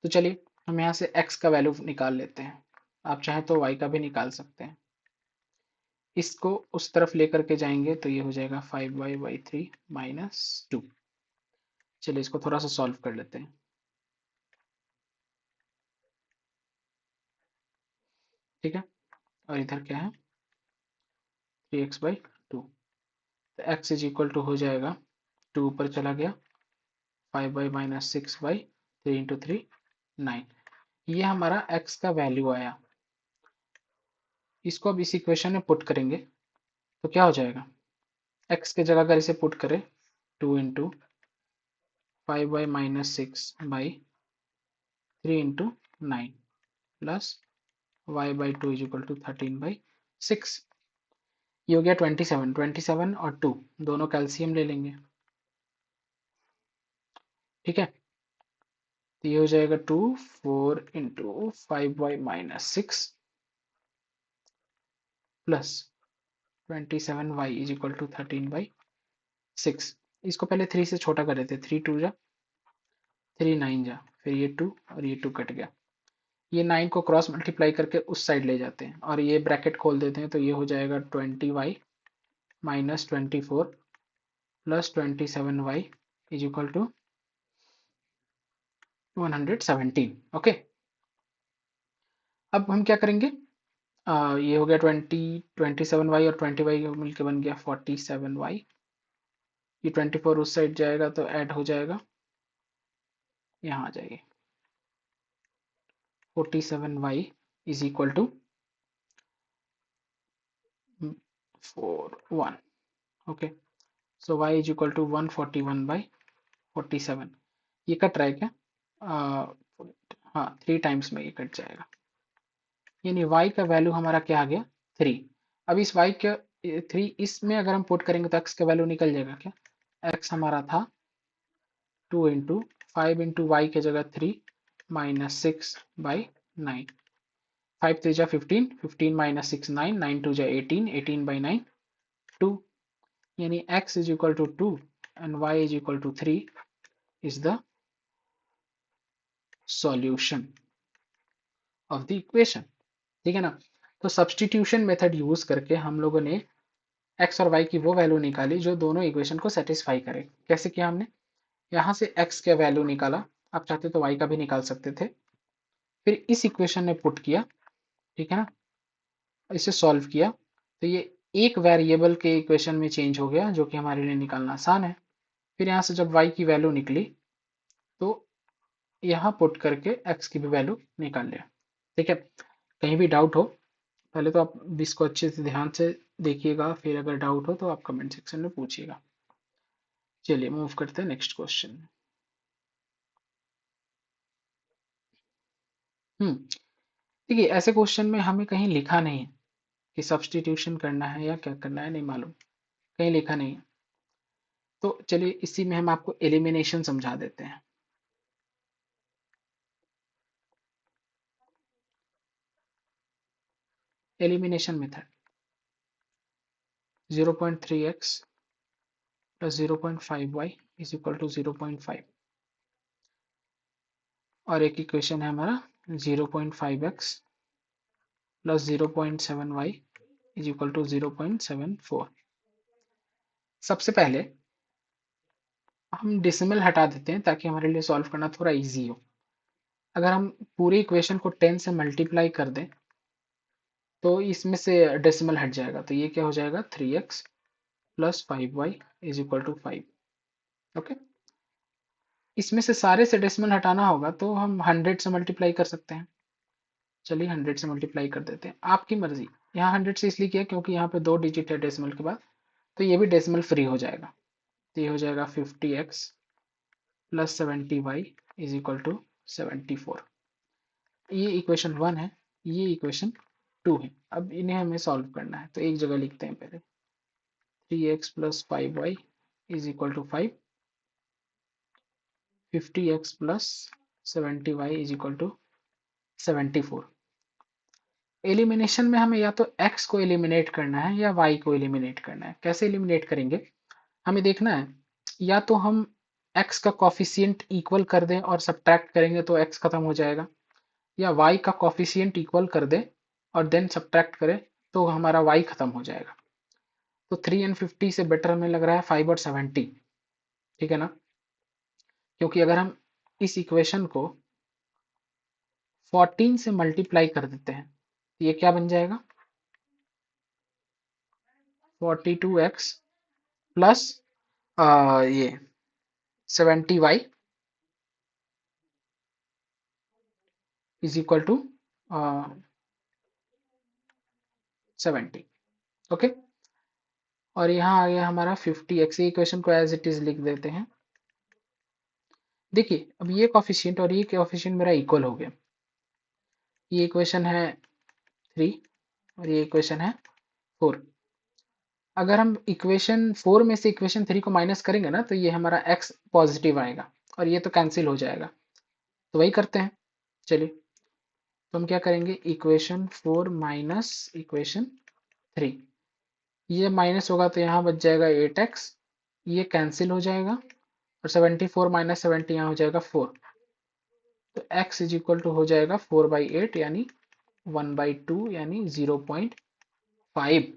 तो चलिए हम यहाँ से x का वैल्यू निकाल लेते हैं, आप चाहें तो y का भी निकाल सकते हैं। इसको उस तरफ लेकर के जाएंगे तो ये हो जाएगा 5y/3 - 2। चलिए इसको थोड़ा सा सॉल्व कर लेते हैं, ठीक है। और इधर क्या है, 3x/2। तो x इज इक्वल टू हो जाएगा, 2 ऊपर चला गया, 5y - 6/3 इंटू 3 9। ये हमारा x का वैल्यू आया। इसको अब इस इक्वेशन में पुट करेंगे तो क्या हो जाएगा, x के जगह अगर इसे पुट करें, 2 into 5y - 6/3 into 9 plus y/2 is equal to 13/6। ये हो गया 27। 27 और 2 दोनों कैल्शियम ले लेंगे, ठीक है। तो ये हो जाएगा 2 4 into 5y - 6 plus 27y is equal to 13/6। इसको पहले 3 से छोटा कर देते, 3 2 जा, 3 9 जा, फिर ये 2 और ये 2 कट गया। ये 9 को क्रॉस मल्टीप्लाई करके उस साइड ले जाते हैं और ये ब्रैकेट खोल देते हैं, तो ये हो जाएगा 20y - 24 plus 27y is equal to 117। Okay, अब हम क्या करेंगे, ये हो गया 27y और 20y मिलकर बन गया 47y। ये 24 उस साइड जाएगा तो ऐड हो जाएगा, यहाँ आ जाएगी 47y is equal to 41। Okay, so y is equal to 141/47। ये कट रहा है क्या, हाँ 3 टाइम्स में ये कट जाएगा, यानी y का वैल्यू हमारा क्या आ गया, 3। अब इस y का 3 इसमें अगर हम पुट करेंगे तो x का वैल्यू निकल जाएगा क्या, x हमारा था 2 इंटू 5 इंटू वाई के जगह 3 - 6/9। 5 3 जा 15, 15 - 6 9, 9 2 जा 18, 18/9 2। यानी x is equal to 2 and y is equal to 3 is the solution of the equation, ठीक है ना। तो सब्सटीट्यूशन मेथड यूज करके हम लोगों ने x और y की वो वैल्यू निकाली जो दोनों इक्वेशन को सेटिस्फाई करे। कैसे किया हमने, यहाँ से x का वैल्यू निकाला, आप चाहते तो y का भी निकाल सकते थे, फिर इस इक्वेशन में पुट किया, ठीक है ना, इसे सॉल्व किया तो ये एक वेरिएबल के इक्वेशन में चेंज हो गया जो कि हमारे लिए निकालना आसान है। फिर यहाँ से जब y की वैल्यू निकली तो यहाँ पुट करके x की भी वैल्यू निकाल लिया, ठीक है। कहीं भी डाउट हो, पहले तो आप इसको अच्छे से ध्यान से देखिएगा, फिर अगर डाउट हो तो आप कमेंट सेक्शन में पूछिएगा। चलिए मूव करते हैं नेक्स्ट क्वेश्चन। देखिए ऐसे क्वेश्चन में हमें कहीं लिखा नहीं है कि सब्सटीट्यूशन करना है या क्या करना है, नहीं मालूम, कहीं लिखा नहीं है। तो चलिए इसी में हम आपको एलिमिनेशन समझा देते हैं। Elimination method, 0.3x plus 0.5y is equal to 0.5 और एक इक्वेशन है हमारा 0.5x plus 0.7y is equal to 0.74। सबसे पहले हम डिसिमल हटा देते हैं ताकि हमारे लिए सॉल्व करना थोड़ा इजी हो। अगर हम पूरी इक्वेशन को 10 से मल्टीप्लाई कर दें तो इसमें से डेसिमल हट जाएगा, तो ये क्या हो जाएगा 3x plus 5y is equal to 5। Okay, इसमें से सारे से डेसिमल हटाना होगा तो हम 100 से मल्टीप्लाई कर सकते हैं। चलिए 100 से मल्टीप्लाई कर देते हैं, आपकी मर्जी। यहाँ 100 से इसलिए किया क्योंकि यहाँ पे 2 डिजिट है डेसिमल के बाद, तो ये भी डेसिमल फ्री हो जाएगा। तो ये हो जाएगा 50x plus 70y is equal to 74। ये इक्वेशन 1 है, ये इक्वेशन 2 है। अब इन्हें हमें सॉल्व करना है तो एक जगह लिखते हैं पहले, 3x plus 5y is equal to 5, 50x plus 70y is equal to 74। Elimination में हमें या तो x को एलिमिनेट करना है या y को एलिमिनेट करना है। कैसे एलिमिनेट करेंगे हमें देखना है। या तो हम x का कॉफिशिएंट इक्वल कर दें और सब्ट्रैक्ट करेंगे तो x खत्म हो जाएगा, या y का कॉफिशिएंट इक्वल कर दें और देन सब्ट्रैक्ट करें तो हमारा y खत्म हो जाएगा। तो 3 एंड 50 से बेटर हमें लग रहा है 5 और 70। ठीक है ना, क्योंकि अगर हम इस इक्वेशन को 14 से मल्टीप्लाई कर देते हैं तो ये क्या बन जाएगा, 42x प्लस ये 70y is equal to 70। Okay, और यहाँ आ गया हमारा 50x। इक्वेशन को एज इट इज लिख देते हैं। देखिए अब ये कॉफिशिएंट और ये कॉफिशिएंट मेरा इक्वल हो गया। ये इक्वेशन है 3 और ये इक्वेशन है 4। अगर हम इक्वेशन 4 में से इक्वेशन 3 को माइनस करेंगे ना तो ये हमारा x पॉजिटिव आएगा और ये तो कैंसिल हो जाएगा। तो वही करते हैं। चलिए तो हम क्या करेंगे, इक्वेशन 4 माइनस इक्वेशन 3, ये माइनस होगा तो यहाँ बच जाएगा 8x, ये कैंसिल हो जाएगा और 74 माइनस 70 यहाँ हो जाएगा 4। तो x इज इक्वल टू हो जाएगा 4/8 यानी 1/2 यानी 0.5।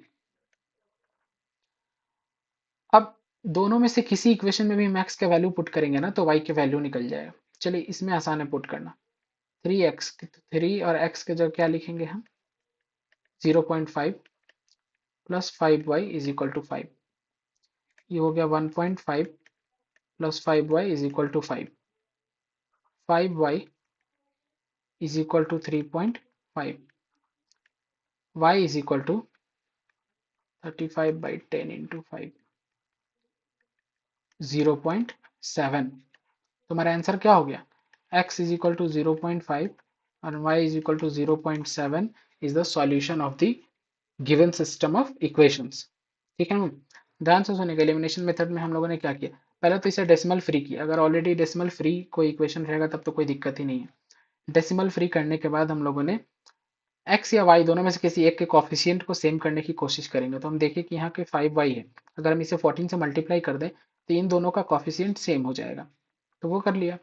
अब दोनों में से किसी इक्वेशन में भी हम x का वैल्यू पुट करेंगे ना तो y की वैल्यू निकल जाएगा। चलिए इसमें आसान है पुट करना। 3x, 3 और x के जगह क्या लिखेंगे हम, 0.5 plus 5y is equal to 5। ये हो गया 1.5 plus 5y is equal to 5। 5y is equal to 3.5। y is equal to 35/10 into 5, 0.7। तो हमारा आंसर क्या हो गया, x इज इक्वल टू 0.5 और y is equal to 0.7 is the solution of the given system of equations. ठीक है ना, ध्यान से सुनेगा। एलिमिनेशन मेथड में हम लोगों ने क्या किया, पहले तो इसे डेसिमल फ्री किया। अगर ऑलरेडी डेसिमल फ्री कोई इक्वेशन रहेगा तब तो कोई दिक्कत ही नहीं है। डेसिमल फ्री करने के बाद हम लोगों ने x या y दोनों में से किसी एक के कॉफिशिएंट को सेम करने की कोशिश करेंगे। तो हम देखें कि यहाँ के 5y है, अगर हम इसे 14 से मल्टीप्लाई कर दें तो इन दोनों का कॉफिशिएंट सेम हो जाएगा। तो वो कर लिया।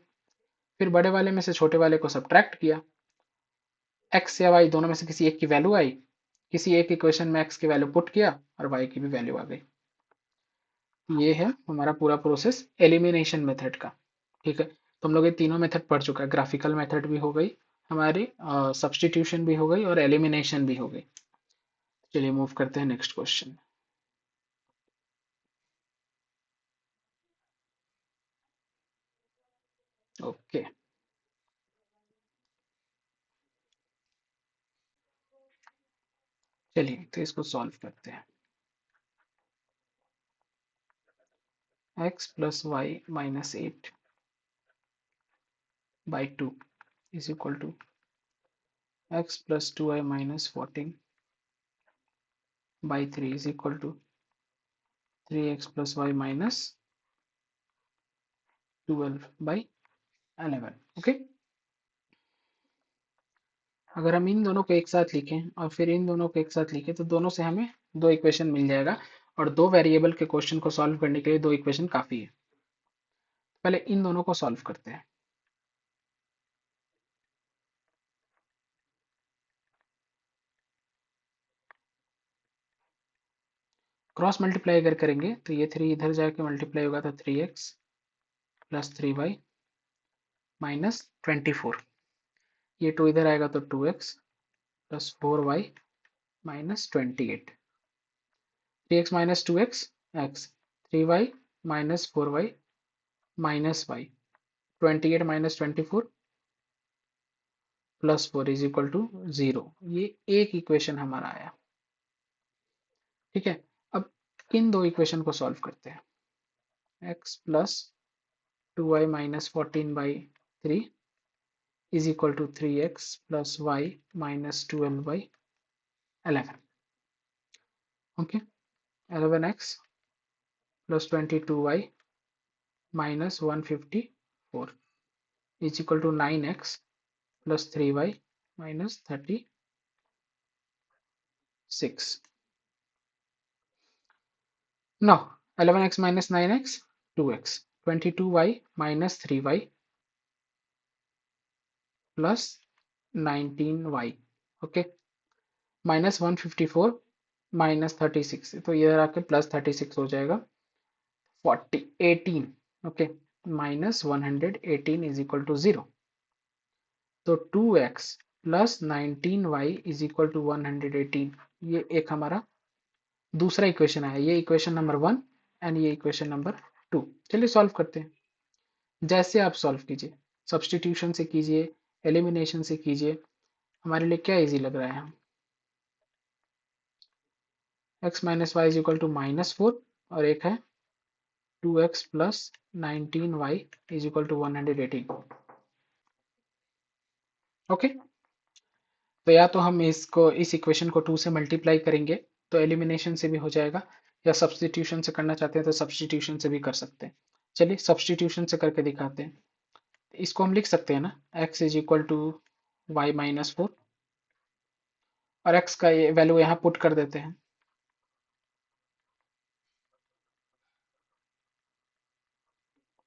फिर बड़े वाले में से छोटे वाले को सब्ट्रैक्ट किया, x या y दोनों में से किसी एक की वैल्यू आई, किसी एक इक्वेशन में x की वैल्यू पुट किया और y की भी वैल्यू आ गई। ये है हमारा पूरा प्रोसेस एलिमिनेशन मेथड का। ठीक है, तो हम लोग ये तीनों मेथड पढ़ चुका है। ग्राफिकल मेथड भी हो गई हमारी, सब्सटीट्यूशन भी हो गई और एलिमिनेशन भी हो गई। चलिए मूव करते हैं नेक्स्ट क्वेश्चन। ओके, चलिए तो इसको सॉल्व करते हैं। x plus y minus 8/2 is equal to x plus 2y minus 14/3 is equal to 3x plus y minus 12/11। Okay, अगर हम इन दोनों को एक साथ लिखें और फिर इन दोनों को एक साथ लिखें तो दोनों से हमें दो इक्वेशन मिल जाएगा और दो वेरिएबल के क्वेश्चन को सॉल्व करने के लिए दो इक्वेशन काफी है। पहले इन दोनों को सॉल्व करते हैं। क्रॉस मल्टीप्लाई अगर करेंगे तो ये 3 इधर जाके मल्टीप्लाई होगा तो 3x प्लस 3y माइनस 24। ये 2 इधर आएगा तो 2x plus 4y minus 28। 3x minus 2x x, 3y minus 4y minus y, 28 minus 24 plus 4 is equal to 0। ये एक इक्वेशन हमारा आया। ठीक है, अब इन दो इक्वेशन को सॉल्व करते हैं। x plus 2y minus 14/3 is equal to 3x plus y minus 12/11। Okay, 11x plus 22y minus 154 is equal to 9x plus 3y minus 34। 6. Now 11x minus 9x, 2x. 22y minus 3y plus 19y. ओके, minus 154 minus 36, तो इधर आके plus 36 हो जाएगा, 18. Okay, minus 118 is equal to 0. तो 2x plus 19y is equal to 118. ये एक हमारा दूसरा इक्वेशन आया. ये इक्वेशन नंबर 1 एंड ये इक्वेशन नंबर 2. चलिए सॉल्व करते हैं. जैसे आप सॉल्व कीजिए, सब्सटीट्यूशन से कीजिए, एलिमिनेशन से कीजिए, हमारे लिए क्या इजी लग रहा है. x minus y is equal to -4 और एक है 2x plus 19y is equal to 118. Okay, तो या तो हम इसको, इस इक्वेशन को 2 से मल्टीप्लाई करेंगे तो एलिमिनेशन से भी हो जाएगा, या सब्सटीट्यूशन से करना चाहते हैं तो सब्सटीट्यूशन से भी कर सकते हैं. चलिए सब्सटीट्यूशन से करके दिखाते हैं. इसको हम लिख सकते हैं ना, x is equal to y minus 4, और x का ये वैल्यू यहाँ पुट कर देते हैं.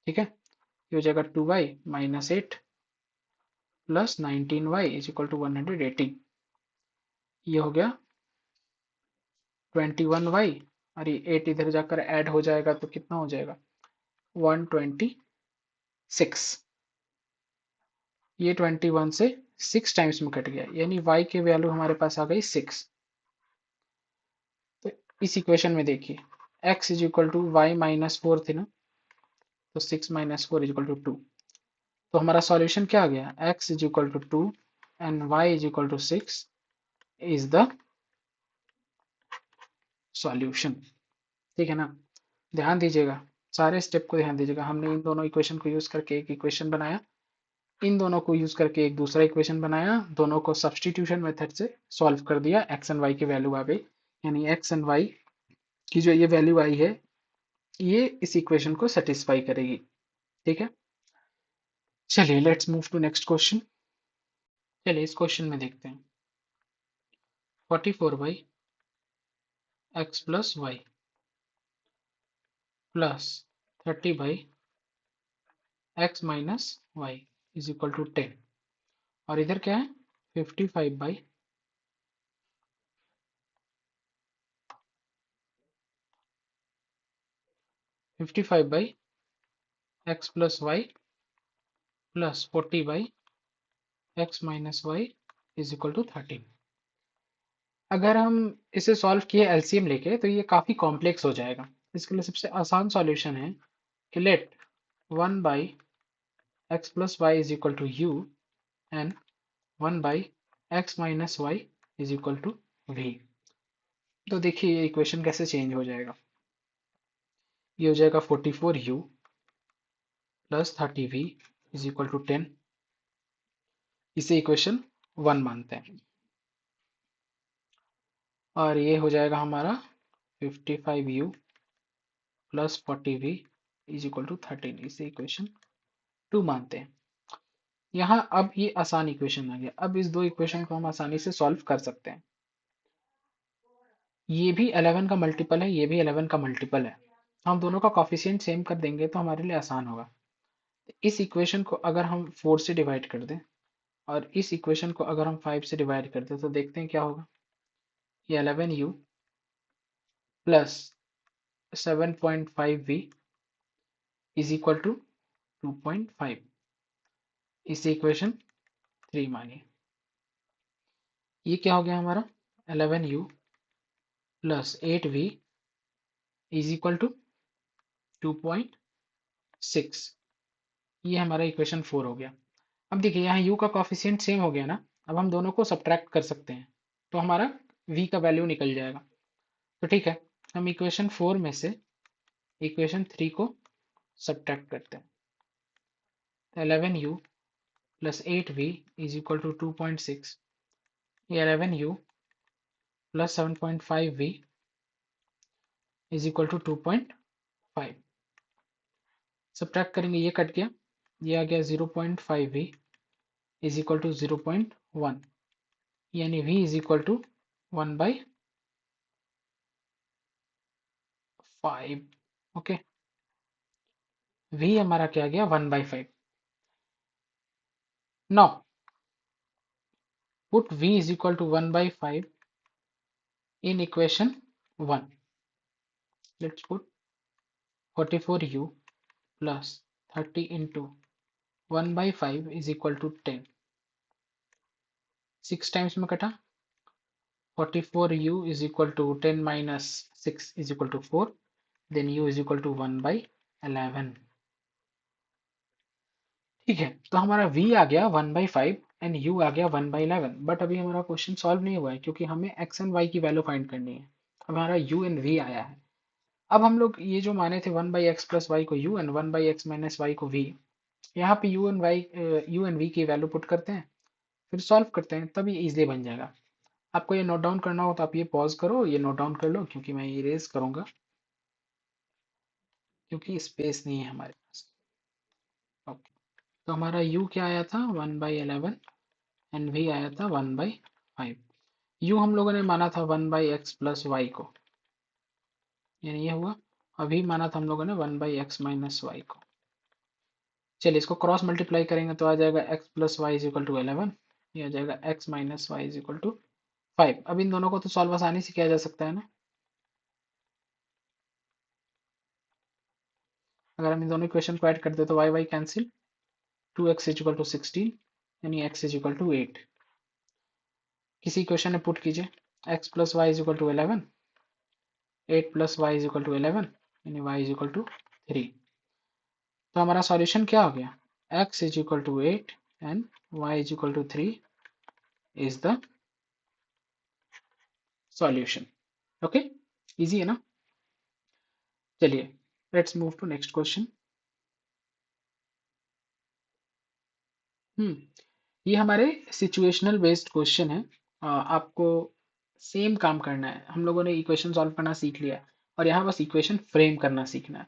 ठीक है, ये हो जाएगा 2y minus 8 plus 19y is equal to 180. ये हो गया 21y, और ये 8 इधर जाकर ऐड हो जाएगा तो कितना हो जाएगा 126. ये 21 से 6 टाइम्स में कट गया, यानी y की वैल्यू हमारे पास आ गई 6. तो इस इक्वेशन में देखिए x is equal to y minus 4 थी ना, तो 6 माइनस 4 इज इक्वल टू 2. तो हमारा सॉल्यूशन क्या आ गया, x is equal to 2 and y is equal to 6 is the solution. ठीक है ना, ध्यान दीजिएगा, सारे स्टेप को ध्यान दीजिएगा. हमने इन दोनों इक्वेशन को यूज करके एक इक्वेशन बनाया, इन दोनों को यूज करके एक दूसरा इक्वेशन बनाया, दोनों को सब्सटीट्यूशन मेथड से सॉल्व कर दिया, एक्स एंड वाई की वैल्यू आ गई, यानी एक्स एंड वाई की जो ये वैल्यू आई है ये इस इक्वेशन को सेटिस्फाई करेगी. ठीक है, चलिए let's move to next question. चलिए इस क्वेश्चन में देखते हैं 44 by x plus y plus 30 by x minus y is equal to 10, और इधर क्या है 55 by 55 by x plus y plus 40 by x minus y is equal to 13. अगर हम इसे सॉल्व किए एलसीएम लेके तो ये काफ़ी कॉम्प्लेक्स हो जाएगा. इसके लिए सबसे आसान सॉल्यूशन है कि let 1 by x plus y is equal to u and 1 by x minus y is equal to v. तो देखिए ये इक्वेशन कैसे चेंज हो जाएगा. ये हो जाएगा 44u plus 30v is equal to 10. इसे इक्वेशन 1 मानते हैं, और ये हो जाएगा हमारा 55u plus 40v is equal to 13. इसे इक्वेशन 2 मानते हैं. यहाँ अब ये आसान इक्वेशन आ गया. अब इस दो इक्वेशन को हम आसानी से सॉल्व कर सकते हैं. ये भी 11 का मल्टीपल है, ये भी 11 का मल्टीपल है. हम दोनों का कॉफिशिएंट सेम कर देंगे तो हमारे लिए आसान होगा. इस इक्वेशन को अगर हम 4 से डिवाइड कर दें और इस इक्वेशन को अगर हम 5 से डिवाइड कर दें तो देखते हैं क्या होगा. ये 11u plus 7.5v is equal to 2.5. इसे इक्वेशन 3 मानिए. ये क्या हो गया हमारा 11u plus 8v is equal to 2.6. ये हमारा इक्वेशन 4 हो गया. अब देखिए यहाँ u का कॉफिशिएंट सेम हो गया ना, अब हम दोनों को सब्ट्रैक्ट कर सकते हैं तो हमारा v का वैल्यू निकल जाएगा. तो ठीक है, हम इक्वेशन 4 में से इक्वेशन 3 को सब्ट्रैक्ट करते हैं. 11u plus 8v is equal to 2.6. ये 11u plus 7.5v is equal to 2.5. Subtract करेंगे, ये कट गया, ये आ गया 0.5v इज इक्वल टू 0.1, यानी v is equal to 1 by 5। Okay, v हमारा क्या गया 1/5। Now put v is equal to 1/5 in equation 1. Let's put 44u plus 30 into 1/5 is equal to 10. 6 times में कटा, 44u is equal to 10 minus 6 is equal to 4, then u is equal to 1/11. ठीक है, तो हमारा v आ गया 1/5 and u आ गया 1/11। But अभी हमारा क्वेश्चन सॉल्व नहीं हुआ है क्योंकि हमें x एंड y की वैल्यू फाइंड करनी है। अब हमारा u एंड v आया है। अब हम लोग ये जो माने थे 1/x प्लस वाई को u एंड 1/x माइनस वाई को v, यहाँ पे u एंड v की वैल्यू पुट करते हैं, फिर सॉल्व करते हैं, तब ये इजीली बन जाएगा। आपको ये नोट डाउन करना हो तो आप ये पॉज करो, ये नोट डाउन कर लो, क्योंकि मैं इरेज करूंगा क्योंकि स्पेस नहीं है हमारे पास। ओके, तो हमारा u क्या आया था 1/11 एंड v आया था 1/5। u हम लोगों ने माना था 1/x प्लस वाई को, यानी ये हुआ। अभी माना था हम लोगों ने 1/x माइनस वाई को। चलिए इसको क्रॉस मल्टीप्लाई करेंगे तो आ जाएगा x plus y is equal to 11, ये आ जाएगा x minus y is equal to 5। अब इन दोनों को तो सॉल्व आसानी से किया जा सकता है ना। अगर हम इन दोनों इक्वेशन को ऐड कर दे तो y y cancel, 2x is equal to 16 यानी x इज इक्वल टू 8। किसी इक्वेशन में पुट कीजिए, x plus y is equal to 11, 8 plus y is equal to 11 यानी y इज इक्वल टू 3। तो हमारा सॉल्यूशन क्या हो गया, x is equal to 8 and y is equal to 3 is the solution. Okay, easy है ना। चलिए let's move to next question. ये हमारे सिचुएशनल बेस्ड क्वेश्चन है। आपको सेम काम करना है। हम लोगों ने इक्वेशन सॉल्व करना सीख लिया है और यहाँ बस इक्वेशन फ्रेम करना सीखना है।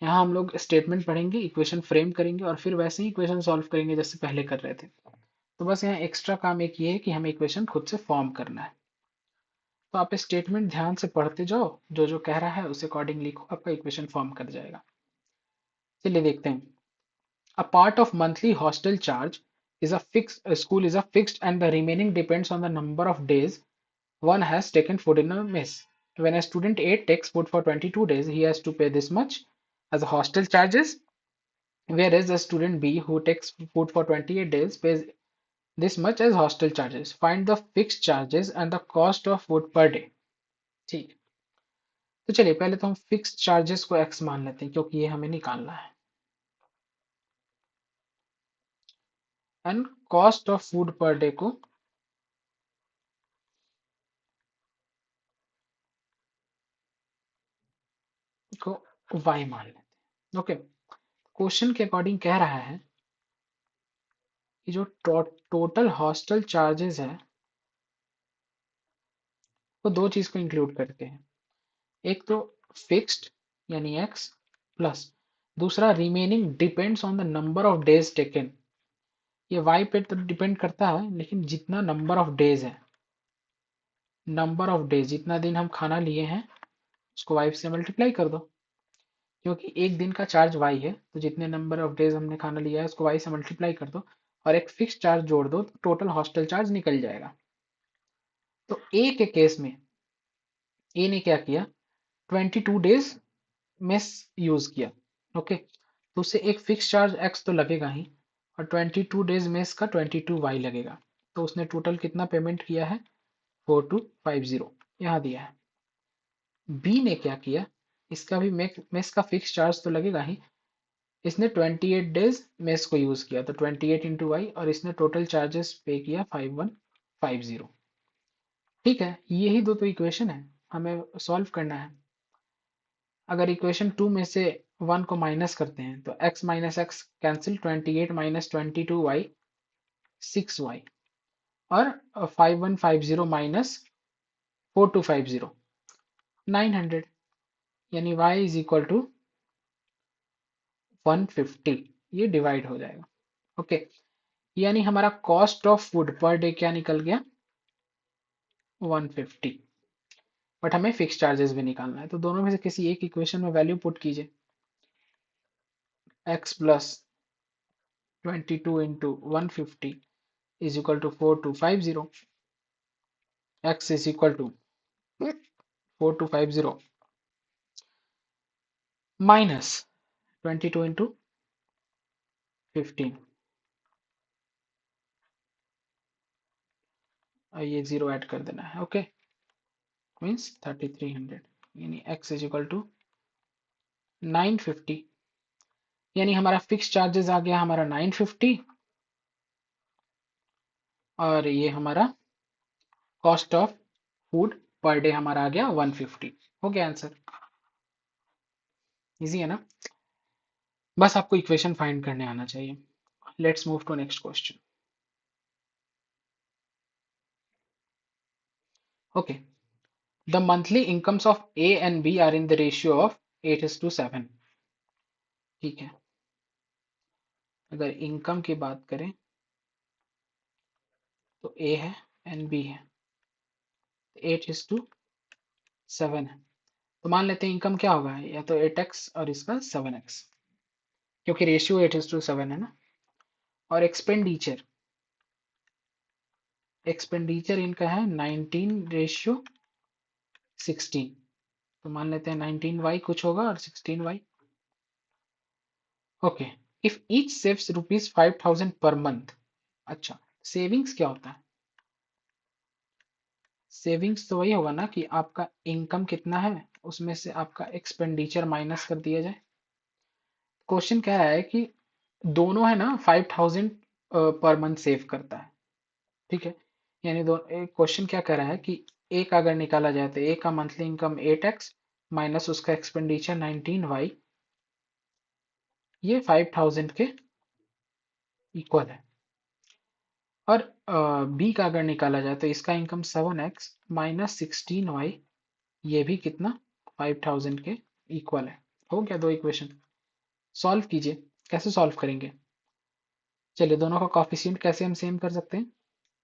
यहाँ हम लोग स्टेटमेंट पढ़ेंगे, इक्वेशन फ्रेम करेंगे और फिर वैसे ही इक्वेशन सॉल्व करेंगे जैसे पहले कर रहे थे। तो बस यहाँ एक्स्ट्रा काम एक ये है कि हमें इक्वेशन खुद से फॉर्म करना है। तो आप स्टेटमेंट ध्यान से पढ़ते जाओ, जो जो कह रहा है उस अकॉर्डिंग लिखो, आपका इक्वेशन फॉर्म कर जाएगा। चलिए देखते हैं। A part of monthly hostel charge is a fixed school is a fixed and the remaining depends on the number of days one has taken food in a mess. When a student A takes food for 22 days, he has to pay this much as a hostel charges, whereas the student B who takes food for 28 days pays this much as hostel charges. Find the fixed charges and the cost of food per day. ठीक, तो चलिए पहले तो हम fixed charges को x मान लेते हैं क्योंकि ये हमें निकालना है, and cost of food per day को y मान लेते हैं। ओके, क्वेश्चन के अकॉर्डिंग कह रहा है कि जो टोटल हॉस्टल चार्जेस है वो दो चीज को इंक्लूड करते हैं। एक तो फिक्स्ड यानी x प्लस दूसरा remaining depends on the number of days taken. ये y पे तो डिपेंड करता है लेकिन जितना नंबर ऑफ डेज है, नंबर ऑफ डेज जितना दिन हम खाना लिए हैं उसको y से मल्टीप्लाई कर दो, क्योंकि एक दिन का चार्ज y है तो जितने नंबर ऑफ डेज हमने खाना लिया है उसको y से मल्टीप्लाई कर दो और एक फिक्स चार्ज जोड़ दो तो टोटल हॉस्टल चार्ज निकल जाएगा। तो ए के केस में ए ने क्या किया, 22 डेज मेस यूज किया। ओके, तो उससे एक फिक्स चार्ज x तो लगेगा ही और 22 डेज मेस का 22y लगेगा। तो उसने टोटल कितना पेमेंट किया है 4250 यहाँ दिया है। बी ने क्या किया, इसका भी मेस का फिक्स चार्ज तो लगेगा ही, इसने 28 डेज मेस को यूज किया तो 28 इंटू वाई और इसने टोटल चार्जेस पे किया 5150। ठीक है, यही दो तो इक्वेशन है, हमें सॉल्व करना है। अगर इक्वेशन 2 में से 1 को माइनस करते हैं तो x minus x cancel, 28 minus 22y 6y और 5150 माइनस 4250 900 यानी y इज इक्वल टू 150। ये डिवाइड हो जाएगा। ओके, यानी हमारा cost of food per day क्या निकल गया 150। बट हमें फिक्स चार्जेस भी निकालना है, तो दोनों में से किसी एक इक्वेशन में वैल्यू पुट कीजिए। x plus 22 into 150 is equal to 4250, x is equal to 4250 minus 22 into 15, ये जीरो ऐड कर देना है, ओके, मीन्स 3300, यानी x इज इक्वल टू 950, यानी हमारा फिक्स चार्जेस आ गया हमारा 950, और ये हमारा cost of food per day हमारा आ गया 150। हो गया आंसर, इजी है ना। बस आपको इक्वेशन फाइंड करने आना चाहिए। Let's move to next question. Okay, the monthly incomes of A and B are in the ratio of 8:7। ठीक है, अगर इनकम की बात करें तो ए है एंड बी है, 8:7 है, तो मान लेते हैं इनकम क्या होगा, या तो 8x और इसका 7x, क्योंकि रेशियो 8:7 है ना। और एक्सपेंडिचर इनका है 19:16, तो मान लेते हैं 19y कुछ होगा और 16y। Okay, if each saves rupees 5000 per month. अच्छा, सेविंग्स क्या होता है? सेविंग्स तो वही होगा ना कि आपका इनकम कितना है, उसमें से आपका एक्सपेंडिचर माइनस कर दिया जाए। क्वेश्चन कह रहा है कि दोनों है ना 5000 पर मंथ सेव करता है, ठीक है। यानी दो क्वेश्चन क्या कह रहा है कि ए का अगर निकाला जाए तो ए का मंथली इनकम 8x माइनस उसका एक्सपेंडिचर 19y, ये 5000 के इक्वल है। और बी का अगर निकाला जाए तो इसका इनकम 7x माइनस 16y, ये भी कितना 5000 के इक्वल है। हो गया दो इक्वेशन। सॉल्व कीजिए, कैसे सॉल्व करेंगे? चलिए, दोनों का कॉफिशिएंट कैसे हम सेम कर सकते हैं,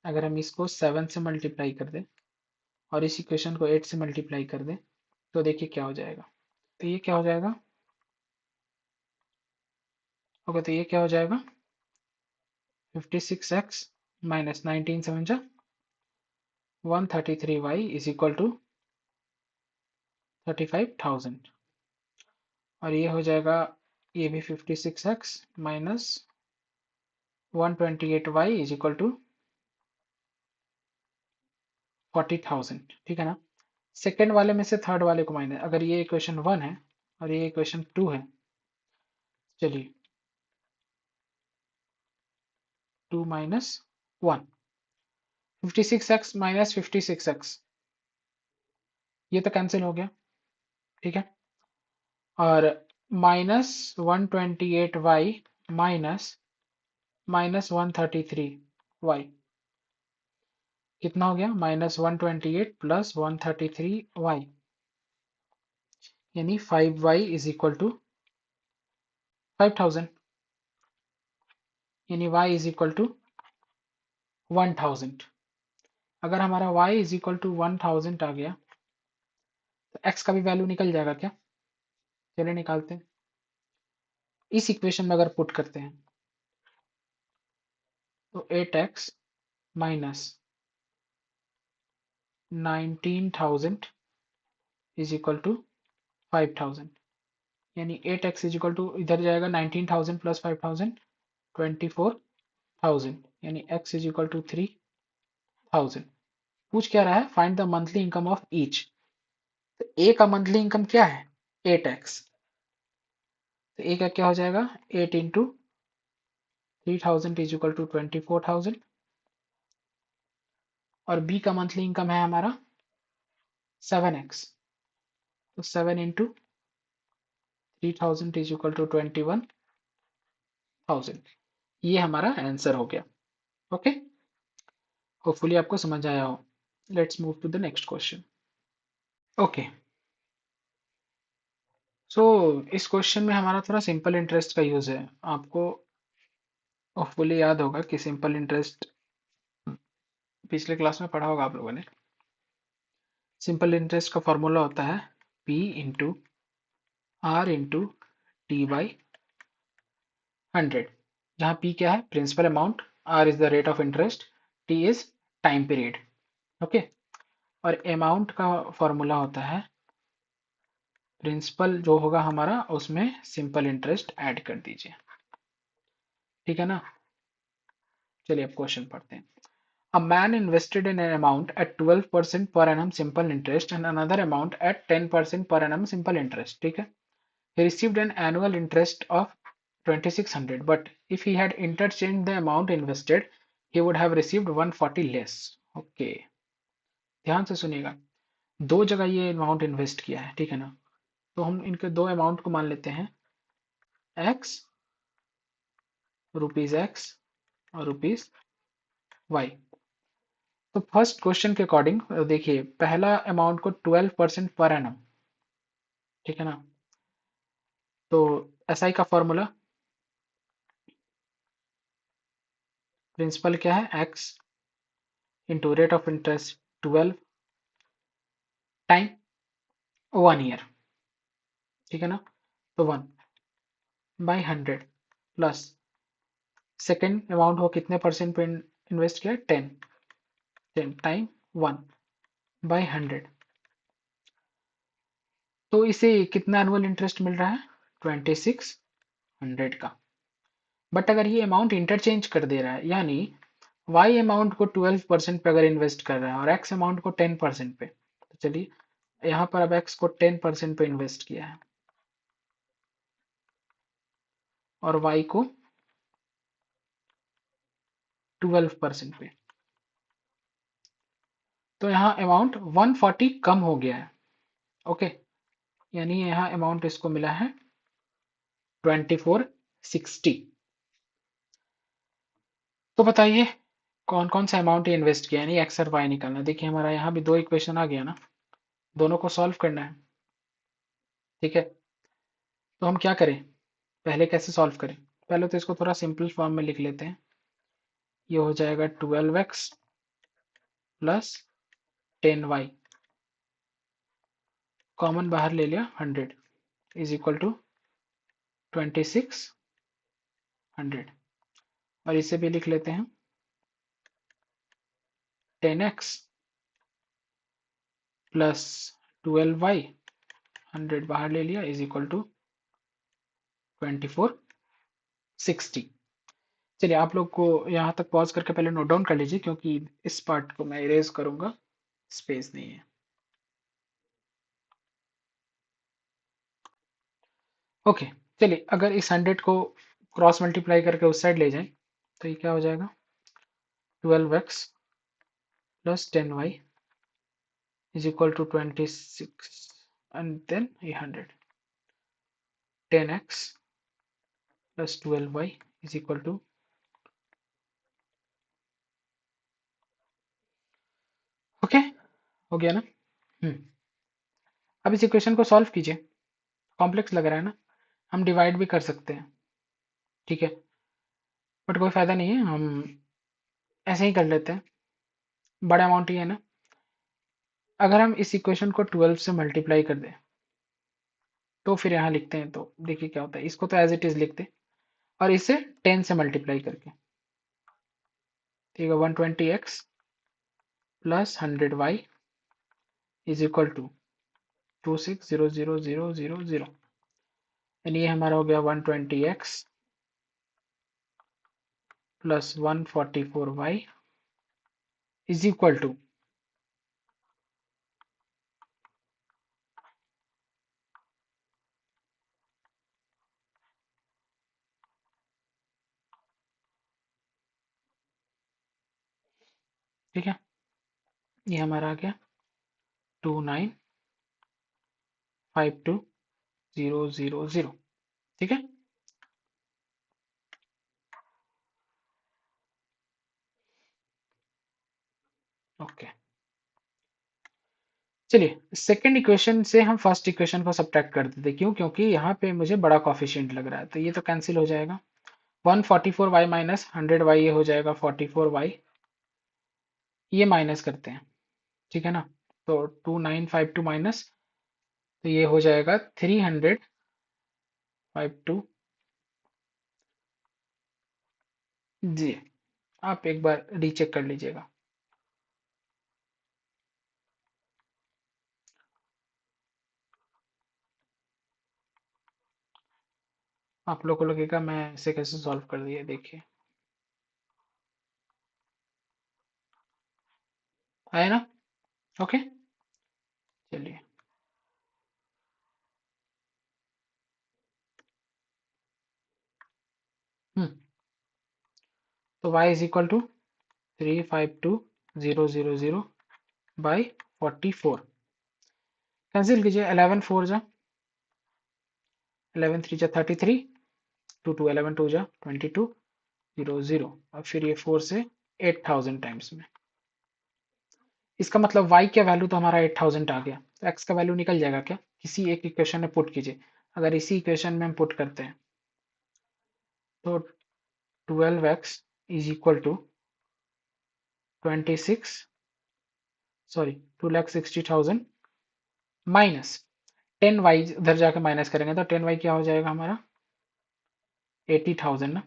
अगर हम इसको 7 से मल्टीप्लाई कर दें और इस इक्वेशन को 8 से मल्टीप्लाई कर दें, तो देखिए क्या हो जाएगा। तो ये क्या हो जाएगा, ओके, तो ये क्या हो जाएगा 56x माइनस 19 7 जा 133y इज इक्वल टू 35,000, और ये हो जाएगा, ये भी 56x minus 128y is equal to 40,000, ठीक है ना। सेकेंड वाले में से थर्ड वाले को माइनस, अगर ये इक्वेशन 1 है और ये इक्वेशन 2 है, चलिए 2 माइनस 1, 56x माइनस 56x, ये तो कैंसिल हो गया, ठीक है। और minus 128y minus minus 133y, कितना हो गया, -128 प्लस 133y, यानी 5y इज इक्वल टू 5000, यानी y इज इक्वल टू 1000। अगर हमारा y इज इक्वल टू 1000 आ गया तो x का भी वैल्यू निकल जाएगा क्या? चलिए निकालते हैं। इस इक्वेशन में अगर पुट करते हैं तो 8x minus 19,000 is equal to 5000, यानी 8x इज इक्वल टू, इधर जाएगा 19,000 प्लस 5000 24,000, यानी x इज इक्वल टू 3000। पूछ क्या रहा है, find the monthly income of each. तो ए का मंथली इनकम क्या है 8x, तो ए का क्या हो जाएगा 8 इंटू 3000 इज इक्वल टू 24,000, और बी का मंथली इनकम है हमारा 7x, तो 7 इंटू 3000 इज इक्वल टू 21,000। ये हमारा आंसर हो गया, ओके। होपफुली आपको समझ आया हो। Let's move to the next question. Okay, so इस क्वेश्चन में हमारा थोड़ा सिंपल इंटरेस्ट का यूज है। आपको होपफुली याद होगा कि सिंपल इंटरेस्ट पिछले क्लास में पढ़ा होगा आप लोगों ने। सिंपल इंटरेस्ट का फॉर्मूला होता है P into R into T by 100, जहाँ P क्या है principal amount, R is the rate of interest, T is time period. Okay, और अमाउंट का फॉर्मूला होता है प्रिंसिपल जो होगा हमारा उसमें सिंपल इंटरेस्ट ऐड कर दीजिए, ठीक है ना। चलिए अब क्वेश्चन पढ़ते हैं। A man invested in an amount at 12% per annum simple interest and another amount at 10% per annum simple interest, ठीक है। He received an annual interest of 2600, but if he had interchanged the amount invested, he would have received 140 less. Okay, ध्यान से सुनिएगा, दो जगह ये amount invest किया है, ठीक है ना। तो हम इनके दो अमाउंट को मान लेते हैं x, रुपीज x और रुपीज y। तो फर्स्ट क्वेश्चन के अकॉर्डिंग देखिए, पहला अमाउंट को 12% पर एनम, ठीक है ना। तो एसआई का फॉर्मूला, प्रिंसिपल क्या है x into rate of interest 12 time 1 year, ठीक है ना। तो 1/100 प्लस सेकेंड अमाउंट को कितने परसेंट पे इन्वेस्ट किया, 10 टाइम 1/100। तो इसे कितना एनुअल इंटरेस्ट मिल रहा है, 2600 का। बट अगर ये अमाउंट इंटरचेंज कर दे रहा है, यानी y अमाउंट को 12% पे अगर इन्वेस्ट कर रहा है और x अमाउंट को 10% पे, तो चलिए यहाँ पर अब x को 10% पे इन्वेस्ट किया है और y को 12% पे, तो यहाँ अमाउंट 140 कम हो गया है। ओके, यानी यहाँ अमाउंट इसको मिला है 2460। तो बताइए कौन कौन सा अमाउंट इन्वेस्ट किया, यानी एक्स और वाई निकालना। देखिए हमारा यहाँ भी दो इक्वेशन आ गया ना, दोनों को सॉल्व करना है, ठीक है। तो हम क्या करें, पहले कैसे सॉल्व करें, पहले तो इसको थोड़ा सिंपल फॉर्म में लिख लेते हैं। ये हो जाएगा 12x प्लस 10y, कॉमन बाहर ले लिया 100 इज इक्वल टू 2600, और इसे भी लिख लेते हैं 10x प्लस 12y, 100 बाहर ले लिया इज इक्वल टू 2460। चलिए आप लोग को यहाँ तक पॉज करके पहले नोट डाउन कर लीजिए, क्योंकि इस पार्ट को मैं इरेज करूंगा, स्पेस नहीं है। ओके, चलिए अगर इस 100 को क्रॉस मल्टीप्लाई करके उस साइड ले जाएं, तो ये क्या हो जाएगा, 12x plus 10y is equal to 26, and then 100, 10x plus 12y is equal to, okay हो गया ना। अब इस इक्वेशन को सॉल्व कीजिए, कॉम्प्लेक्स लग रहा है ना, हम डिवाइड भी कर सकते हैं, ठीक है, बट कोई फायदा नहीं है, हम ऐसे ही कर लेते हैं, बड़ा अमाउंट ही है ना। अगर हम इस इक्वेशन को 12 से मल्टीप्लाई कर दें, तो फिर यहाँ लिखते हैं, तो देखिए क्या होता है, इसको तो एज इट इज लिखते हैं और इसे 10 से मल्टीप्लाई करके, ठीक है, 120x plus 100y is equal to 260000, यानी ये हमारा हो गया 120x plus 144y is equal to, ठीक है, ये हमारा आ गया 2952000, ठीक है। ओके, चलिए सेकंड इक्वेशन से हम फर्स्ट इक्वेशन को सब्ट्रैक्ट कर देते, क्यों, क्योंकि यहाँ पे मुझे बड़ा कॉफिशिएंट लग रहा है, तो ये तो कैंसिल हो जाएगा, 144y माइनस 100y, ये हो जाएगा 44y, ये माइनस करते हैं, ठीक है ना। तो 2952 माइनस, तो ये हो जाएगा 352। जी, आप एक बार रीचेक कर लीजिएगा। आप लोग को लगेगा मैं ऐसे कैसे सॉल्व कर दिया, देखिए आया ना। ओके, चलिए। हम्म तो y is equal to 352000 by 44। Cancel कीजिए, 11 4 जा 11 3 जा 33, 2 2 11 2 जा 22 0 0, और फिर ये 4 से 8000 टाइम्स में। इसका मतलब y का वैल्यू तो हमारा 8000 आ गया, तो x का वैल्यू निकल जाएगा क्या, किसी एक इक्वेशन में पुट कीजिए। अगर इसी इक्वेशन में हम पुट करते हैं तो 12x is equal to 26, sorry 2,60,000 minus 10y, उधर जाके माइनस करेंगे तो 10y क्या हो जाएगा हमारा 80,000 ना।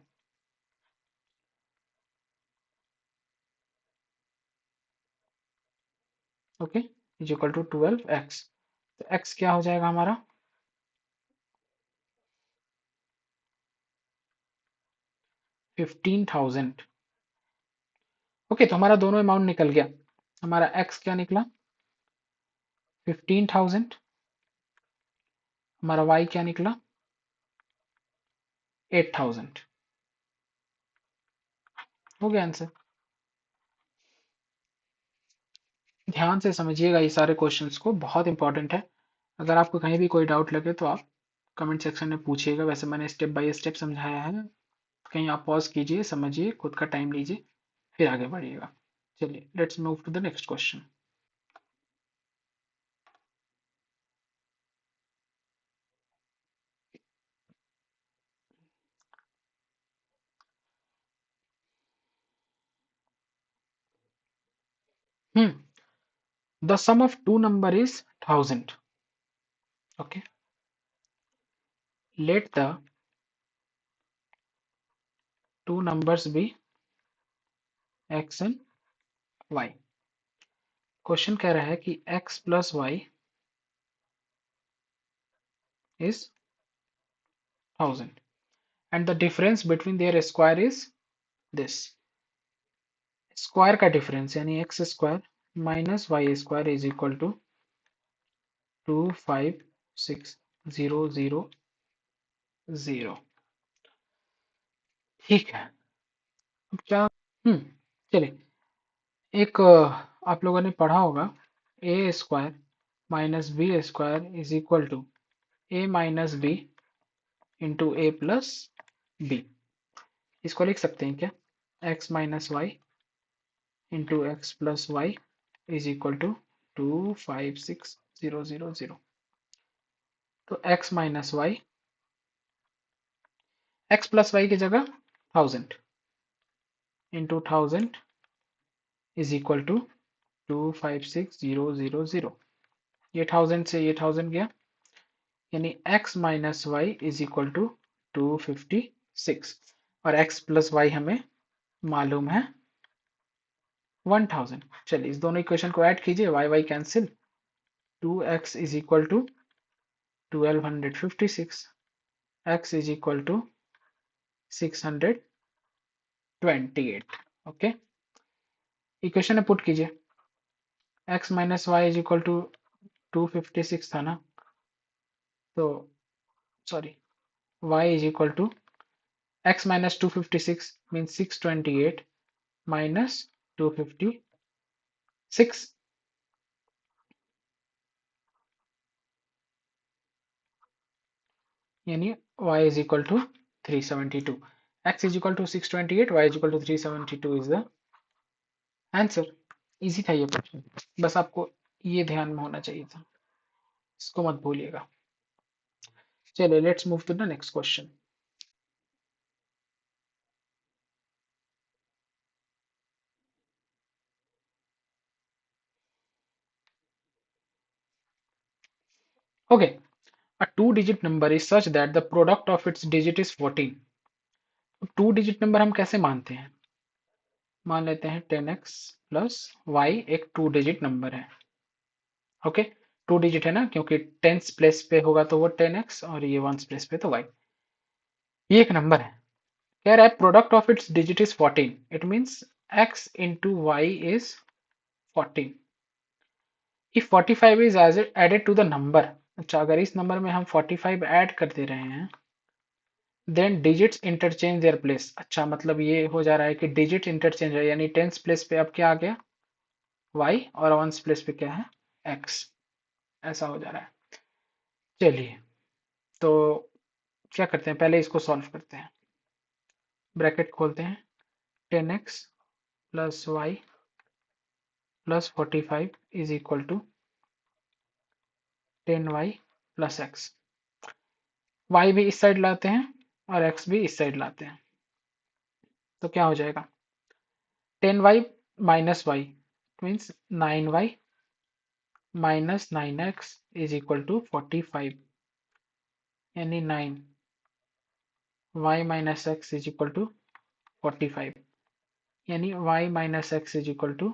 Okay, is equal to 12x, तो x क्या हो जाएगा हमारा 15,000। ओके, तो हमारा दोनों अमाउंट निकल गया। हमारा x क्या निकला 15,000, हमारा y क्या निकला 8,000। हो गया आंसर। ध्यान से समझिएगा ये सारे क्वेश्चंस को, बहुत इंपॉर्टेंट है। अगर आपको कहीं भी कोई डाउट लगे तो आप कमेंट सेक्शन में पूछिएगा। वैसे मैंने स्टेप बाय स्टेप समझाया है, कहीं आप पॉज कीजिए, समझिए, खुद का टाइम लीजिए, फिर आगे बढ़िएगा। चलिए, let's move to the next question. The sum of two number is 1000. Okay, let the two numbers be x and y. Question कह रहा है कि x plus y is 1000 and the difference between their square is this. Square का difference यानी x square minus y square is equal to 256,000। ठीक है, अब क्या। चलिए, एक आप लोगों ने पढ़ा होगा a square minus b square is equal to a minus b into a plus b. इसको लिख सकते हैं क्या, x minus y into x plus y is equal to 256,000। तो x minus y, x plus y की जगह 1000 into 1000 is equal to 256,000। ये 1000 से ये 1000 गया, यानी x minus y is equal to 256, और x प्लस वाई हमें मालूम है 1000। चलिए, इस दोनों इक्वेशन को ऐड कीजिए, y y cancel, 2x is equal to 1256, x is equal to 628। Okay, equation में पुट कीजिए, x minus y is equal to 256 था ना, तो sorry, y is equal to x minus 256 means 628 minus 256, यानी y is equal to 372। x is equal to 628, y is equal to 372 is the answer. Easy था ये question, बस आपको ये ध्यान में होना चाहिए था, इसको मत भूलिएगा। चलिए, let's move to the next question. Okay, a two-digit number is such that the product of its digit is 14. Two digit number हम कैसे मानते हैं? मान लेते हैं 10x प्लस वाई एक टू डिजिट नंबर है। ओके, टू डिजिट है ना, क्योंकि टेंस प्लेस पे होगा तो वो 10x और ये वंस प्लेस पे तो y। ये एक नंबर है, कह रहा है product of its digit is 14, it means x into y is 14। If 45 is added to the number, अच्छा अगर इस नंबर में हम 45 ऐड कर दे रहे हैं, then digits interchange their places. अच्छा मतलब ये हो जा रहा है कि डिजिट इंटरचेंज है, यानी टेंस प्लेस पे अब क्या आ गया y और वंस प्लेस पे क्या है x, ऐसा हो जा रहा है। चलिए तो क्या करते हैं, पहले इसको सॉल्व करते हैं। ब्रैकेट खोलते हैं, 10x plus y plus 45 is equal to 10y plus x. y भी इस साइड लाते हैं और x भी इस साइड लाते हैं, तो क्या हो जाएगा 10y minus y means 9y minus 9x is equal to 45, यानी 9 y minus x is equal to 45, यानी y minus x is equal to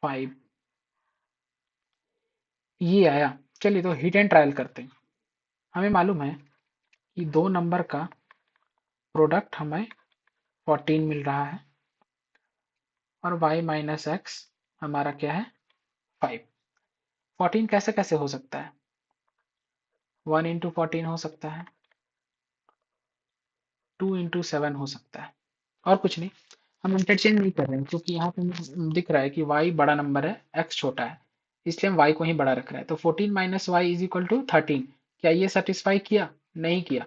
5। ये आया। चलिए तो हिट एंड ट्रायल करते हैं। हमें मालूम है कि दो नंबर का प्रोडक्ट हमें 14 मिल रहा है और y माइनस एक्स हमारा क्या है 5। 14 कैसे कैसे हो सकता है, 1 इंटू 14 हो सकता है, 2 इंटू 7 हो सकता है, और कुछ नहीं। हम इंटरचेंज नहीं कर रहे हैं क्योंकि यहाँ पे दिख रहा है कि y बड़ा नंबर है x छोटा है, इसलिए हम y को ही बड़ा रख रहे हैं। तो 14 minus y is equal to 13, क्या ये सेटिस्फाई किया? नहीं किया।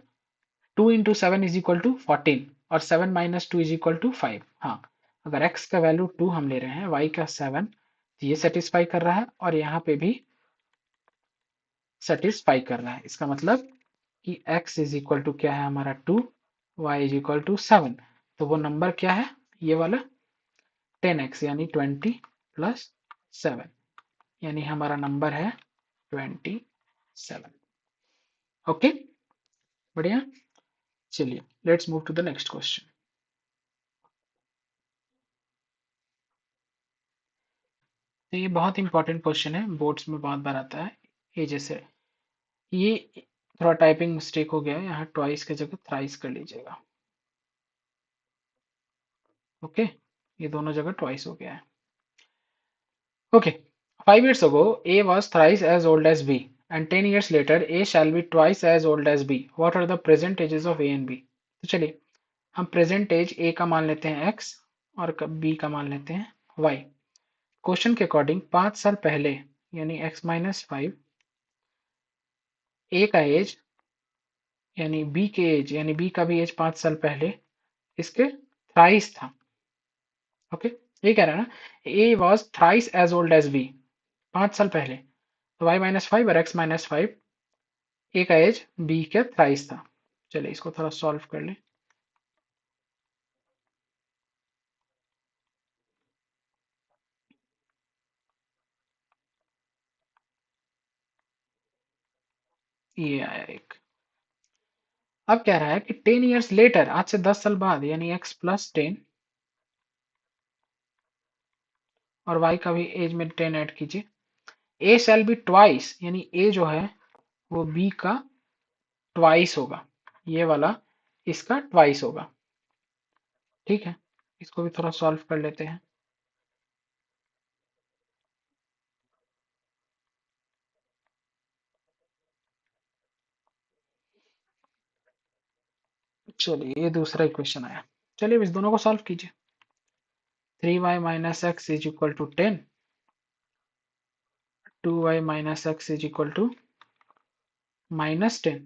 2 इंटू 7 इज इक्वल टू 14 और 7 माइनस 2 इज इक्वल टू 5। हाँ, अगर x का वैल्यू 2 हम ले रहे हैं, y का 7, तो ये सेटिस्फाई कर रहा है और यहाँ पे भी सेटिस्फाई कर रहा है। इसका मतलब कि x इज इक्वल टू क्या है हमारा 2, y इज इक्वल टू 7, तो वो नंबर क्या है ये वाला 10x यानी 20 प्लस 7, यानी हमारा नंबर है 27। ओके, बढ़िया। चलिए let's move to the next question. तो ये बहुत इंपॉर्टेंट क्वेश्चन है, बोर्ड्स में बहुत बार आता है। ये जैसे ये थोड़ा टाइपिंग मिस्टेक हो गया है, यहाँ ट्वाइस की जगह थ्राइस कर लीजिएगा। ओके, ये दोनों जगह ट्वाइस हो गया है। Okay, 5 years ago A was thrice as old as B and 10 years later A shall be twice as old as B. What are the present ages of A and B? तो चलिए हम present as A का मान लेते हैं x और B का मान लेते हैं y। क्वेश्चन के अकॉर्डिंग 5 साल पहले यानी x माइनस 5, A का एज यानी B के एज यानी B का भी एज 5 साल पहले इसके थ्राइस था। ओके, ये कह रहा है ना A was thrice as old as B, 5 साल पहले, तो y माइनस 5 और x माइनस 5 ए का एज बी का थ्राइस था। चलिए इसको थोड़ा सॉल्व कर लें। ये आया एक। अब कह रहा है कि 10 years लेटर, आज से 10 साल बाद, यानी x प्लस 10 और y का भी एज में 10 ऐड कीजिए। a शैल बी ट्वाइस, यानी a जो है वो b का ट्वाइस होगा, ये वाला इसका ट्वाइस होगा। ठीक है, इसको भी थोड़ा सॉल्व कर लेते हैं। चलिए ये दूसरा इक्वेशन आया। चलिए इस दोनों को सॉल्व कीजिए। 3y minus x is equal to 10, 2y minus x is equal to minus 10।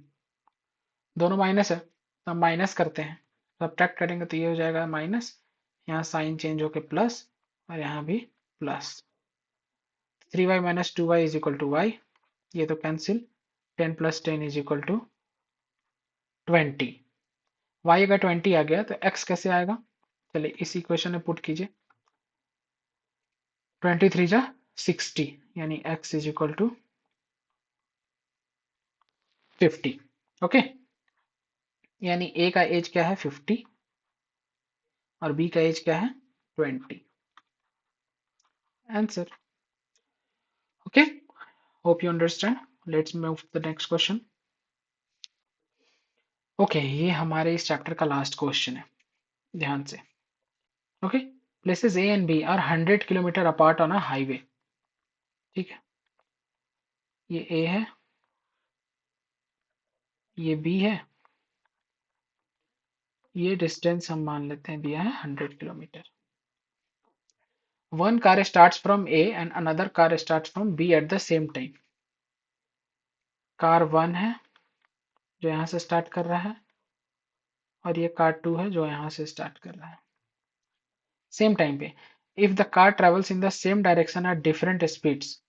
दोनों माइनस है तो हम माइनस करते हैं, सब्ट्रैक्ट करेंगे तो ये हो जाएगा माइनस, यहाँ साइन चेंज होके प्लस और यहाँ भी plus. 3y minus 2y is equal to y, ये तो cancel, 10 plus 10 is equal to 20। y अगर 20 आ गया तो x कैसे आएगा, चलिए इस इक्वेशन में पुट कीजिए। 23 जा 60, यानी x इज इक्वल टू 50। ओके, यानी ए का एज क्या है 50 और बी का एज क्या है 20। Answer. Okay, hope you understand. Let's move to the next question. Okay, ये हमारे इस चैप्टर का लास्ट क्वेश्चन है, ध्यान से। Okay, places A and B are 100 kilometre apart on a highway. ठीक है, ये ए है, ये बी है, ये डिस्टेंस हम मान लेते हैं दिया है 100 kilometre. One car starts from A and another car starts from B at the same time. Car 1 है जो यहाँ से स्टार्ट कर रहा है, और ये कार 2 है जो यहाँ से स्टार्ट कर रहा है सेम टाइम पे। If the car travels in the same direction at different speeds.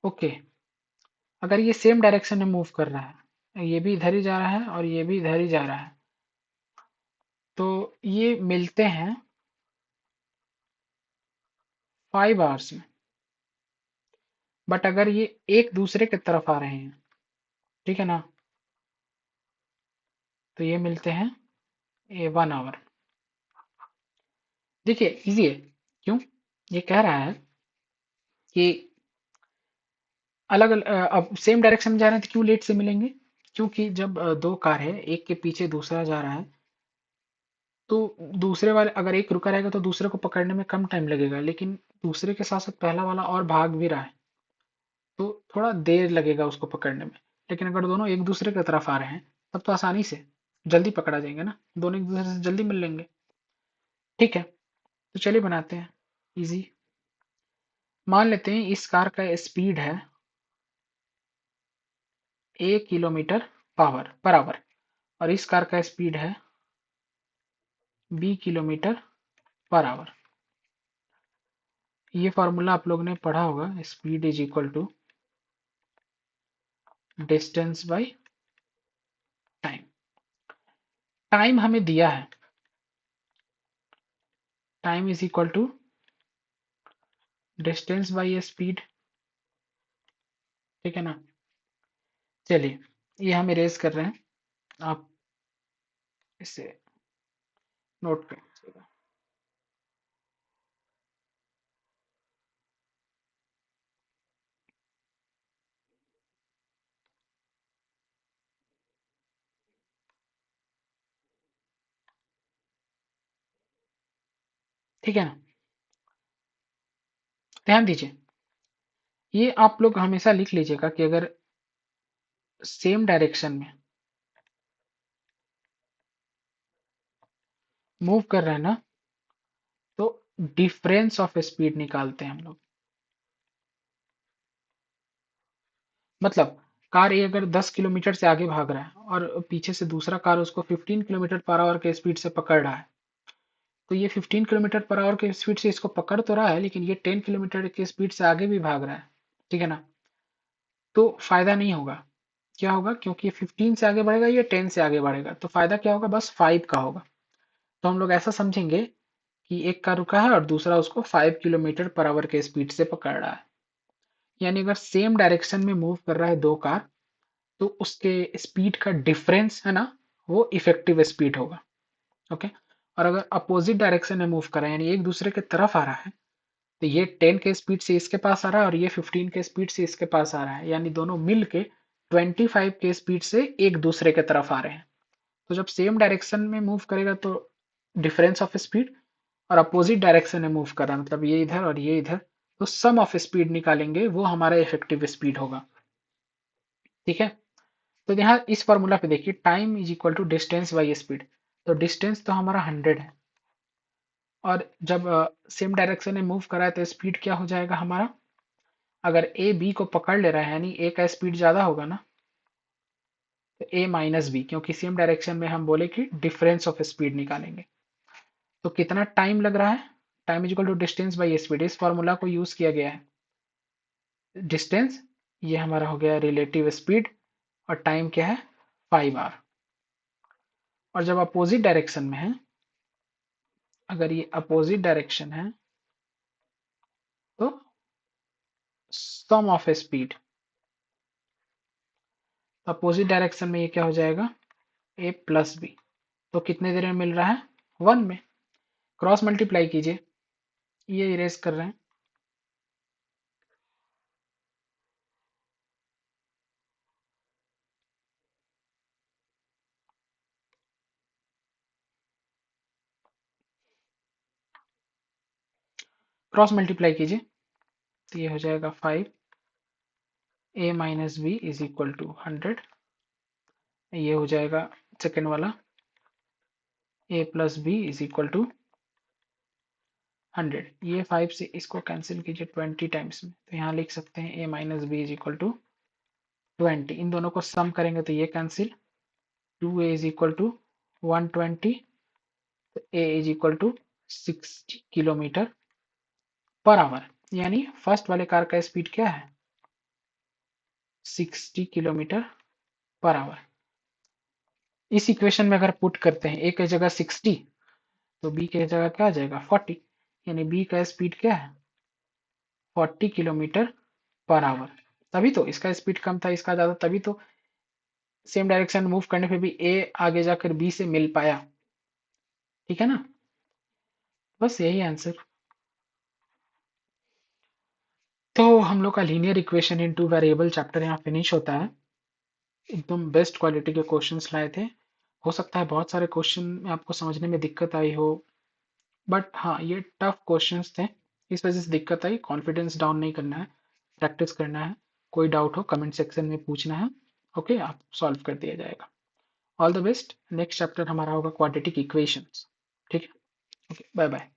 Okay, अगर ये सेम डायरेक्शन में मूव कर रहा है, ये भी इधर ही जा रहा है और ये भी इधर ही जा रहा है, तो ये मिलते हैं 5 आवर्स में। बट अगर ये एक दूसरे की तरफ आ रहे हैं, ठीक है ना, तो ये मिलते हैं 1 आवर। देखिए इजी है, क्यों? ये कह रहा है कि अलग अलग अब सेम डायरेक्शन में जा रहे हैं तो क्यों लेट से मिलेंगे? क्योंकि जब दो कार है, एक के पीछे दूसरा जा रहा है, तो दूसरे वाले अगर एक रुका रहेगा तो दूसरे को पकड़ने में कम टाइम लगेगा, लेकिन दूसरे के साथ साथ पहला वाला और भाग भी रहा है, तो थोड़ा देर लगेगा उसको पकड़ने में। लेकिन अगर दोनों एक दूसरे की तरफ आ रहे हैं, तब तो आसानी से जल्दी पकड़ा जाएंगे ना, दोनों एक दूसरे से जल्दी मिल लेंगे। ठीक है, तो चलिए बनाते हैं इजी। मान लेते हैं इस कार का स्पीड है 1 किलोमीटर पर आवर, और इस कार का स्पीड है 20 किलोमीटर पर आवर। ये फॉर्मूला आप लोगों ने पढ़ा होगा, speed is equal to distance by time. Time हमें दिया है, time is equal to distance by speed. ठीक है ना, चलिए ये हम इरेज कर रहे हैं, आप इसे नोट कर लीजिएगा। ठीक है ना, ध्यान दीजिए, ये आप लोग हमेशा लिख लीजिएगा कि अगर सेम डायरेक्शन में मूव कर रहे हैं ना, तो डिफरेंस ऑफ स्पीड निकालते हैं हम लोग। मतलब कार ए अगर 10 किलोमीटर से आगे भाग रहा है और पीछे से दूसरा कार उसको 15 किलोमीटर पर आवर के स्पीड से पकड़ रहा है, तो ये 15 किलोमीटर पर आवर के स्पीड से इसको पकड़ तो रहा है, लेकिन ये 10 किलोमीटर के स्पीड से आगे भी भाग रहा है। ठीक है ना, तो फायदा नहीं होगा। क्या होगा? क्योंकि ये 15 से आगे बढ़ेगा, ये 10 से आगे बढ़ेगा, तो फायदा क्या होगा? बस 5 का होगा। तो हम लोग ऐसा समझेंगे कि एक कार रुका है और दूसरा उसको 5 किलोमीटर पर आवर के स्पीड से पकड़ रहा है। यानी अगर सेम डायरेक्शन में मूव कर रहा है दो कार, तो उसके स्पीड का डिफरेंस है ना, वो इफेक्टिव स्पीड होगा। ओके, और अगर अपोजिट डायरेक्शन में मूव कर रहे हैं, यानी एक दूसरे के तरफ आ रहा है, तो ये 10 के स्पीड से इसके पास आ रहा है और ये 15 के स्पीड से इसके पास आ रहा है, यानी दोनों मिल के 25 के स्पीड से एक दूसरे के तरफ आ रहे हैं। तो जब सेम डायरेक्शन में मूव करेगा तो डिफरेंस ऑफ स्पीड, और अपोजिट डायरेक्शन में मूव कर रहा है मतलब ये इधर और ये इधर, तो सम ऑफ स्पीड निकालेंगे, वो हमारा इफेक्टिव स्पीड होगा। ठीक है, तो यहाँ इस फॉर्मूला पे देखिए, time is equal to distance by speed. तो डिस्टेंस तो हमारा 100 है, और जब सेम डायरेक्शन में मूव करा है तो स्पीड क्या हो जाएगा हमारा? अगर ए बी को पकड़ ले रहा है, यानी ए का स्पीड ज़्यादा होगा ना, तो ए माइनस बी, क्योंकि सेम डायरेक्शन में हम बोले कि डिफरेंस ऑफ स्पीड निकालेंगे। तो कितना टाइम लग रहा है? Time is equal to distance by speed, इस फॉर्मूला को यूज़ किया गया है। डिस्टेंस ये हमारा हो गया रिलेटिव स्पीड, और टाइम क्या है? 5 आवर। और जब अपोजिट डायरेक्शन में है, अगर ये अपोजिट डायरेक्शन है, तो सम ऑफ स्पीड, अपोजिट डायरेक्शन में ये क्या हो जाएगा, ए प्लस बी। तो कितने देर में मिल रहा है, 1 में। क्रॉस मल्टीप्लाई कीजिए, ये इरेज कर रहे हैं, क्रॉस मल्टीप्लाई कीजिए, तो ये हो जाएगा 5 a minus b is equal to 100। ये हो जाएगा सेकेंड वाला, a plus b is equal to 100। ये 5 से इसको कैंसिल कीजिए 20 टाइम्स में, तो यहाँ लिख सकते हैं a minus b is equal to 20। इन दोनों को सम करेंगे तो ये cancel, 2a is equal to 120, तो a is equal to 60 kilometre पर आवर। यानी फर्स्ट वाले कार का स्पीड क्या है, 60 किलोमीटर पर आवर। इस इक्वेशन में अगर पुट करते हैं a की जगह 60, तो b की जगह क्या आ जाएगा 40, यानी b का स्पीड क्या है 40 किलोमीटर पर आवर। तभी तो इसका स्पीड कम था, इसका ज्यादा, तभी तो सेम डायरेक्शन मूव करने पे भी a आगे जाकर b से मिल पाया। ठीक है ना, बस यही आंसर। तो हम लोग का linear equation in two variable chapter यहाँ फिनिश होता है। एकदम बेस्ट क्वालिटी के क्वेश्चंस लाए थे। हो सकता है बहुत सारे क्वेश्चन में आपको समझने में दिक्कत आई हो, बट हाँ ये टफ क्वेश्चंस थे, इस वजह से दिक्कत आई। कॉन्फिडेंस डाउन नहीं करना है, प्रैक्टिस करना है। कोई डाउट हो कमेंट सेक्शन में पूछना है, ओके, आप सॉल्व कर दिया जाएगा। All the best. Next chapter हमारा होगा क्वाड्रेटिक इक्वेशंस। ठीक है, ओके, बाय बाय।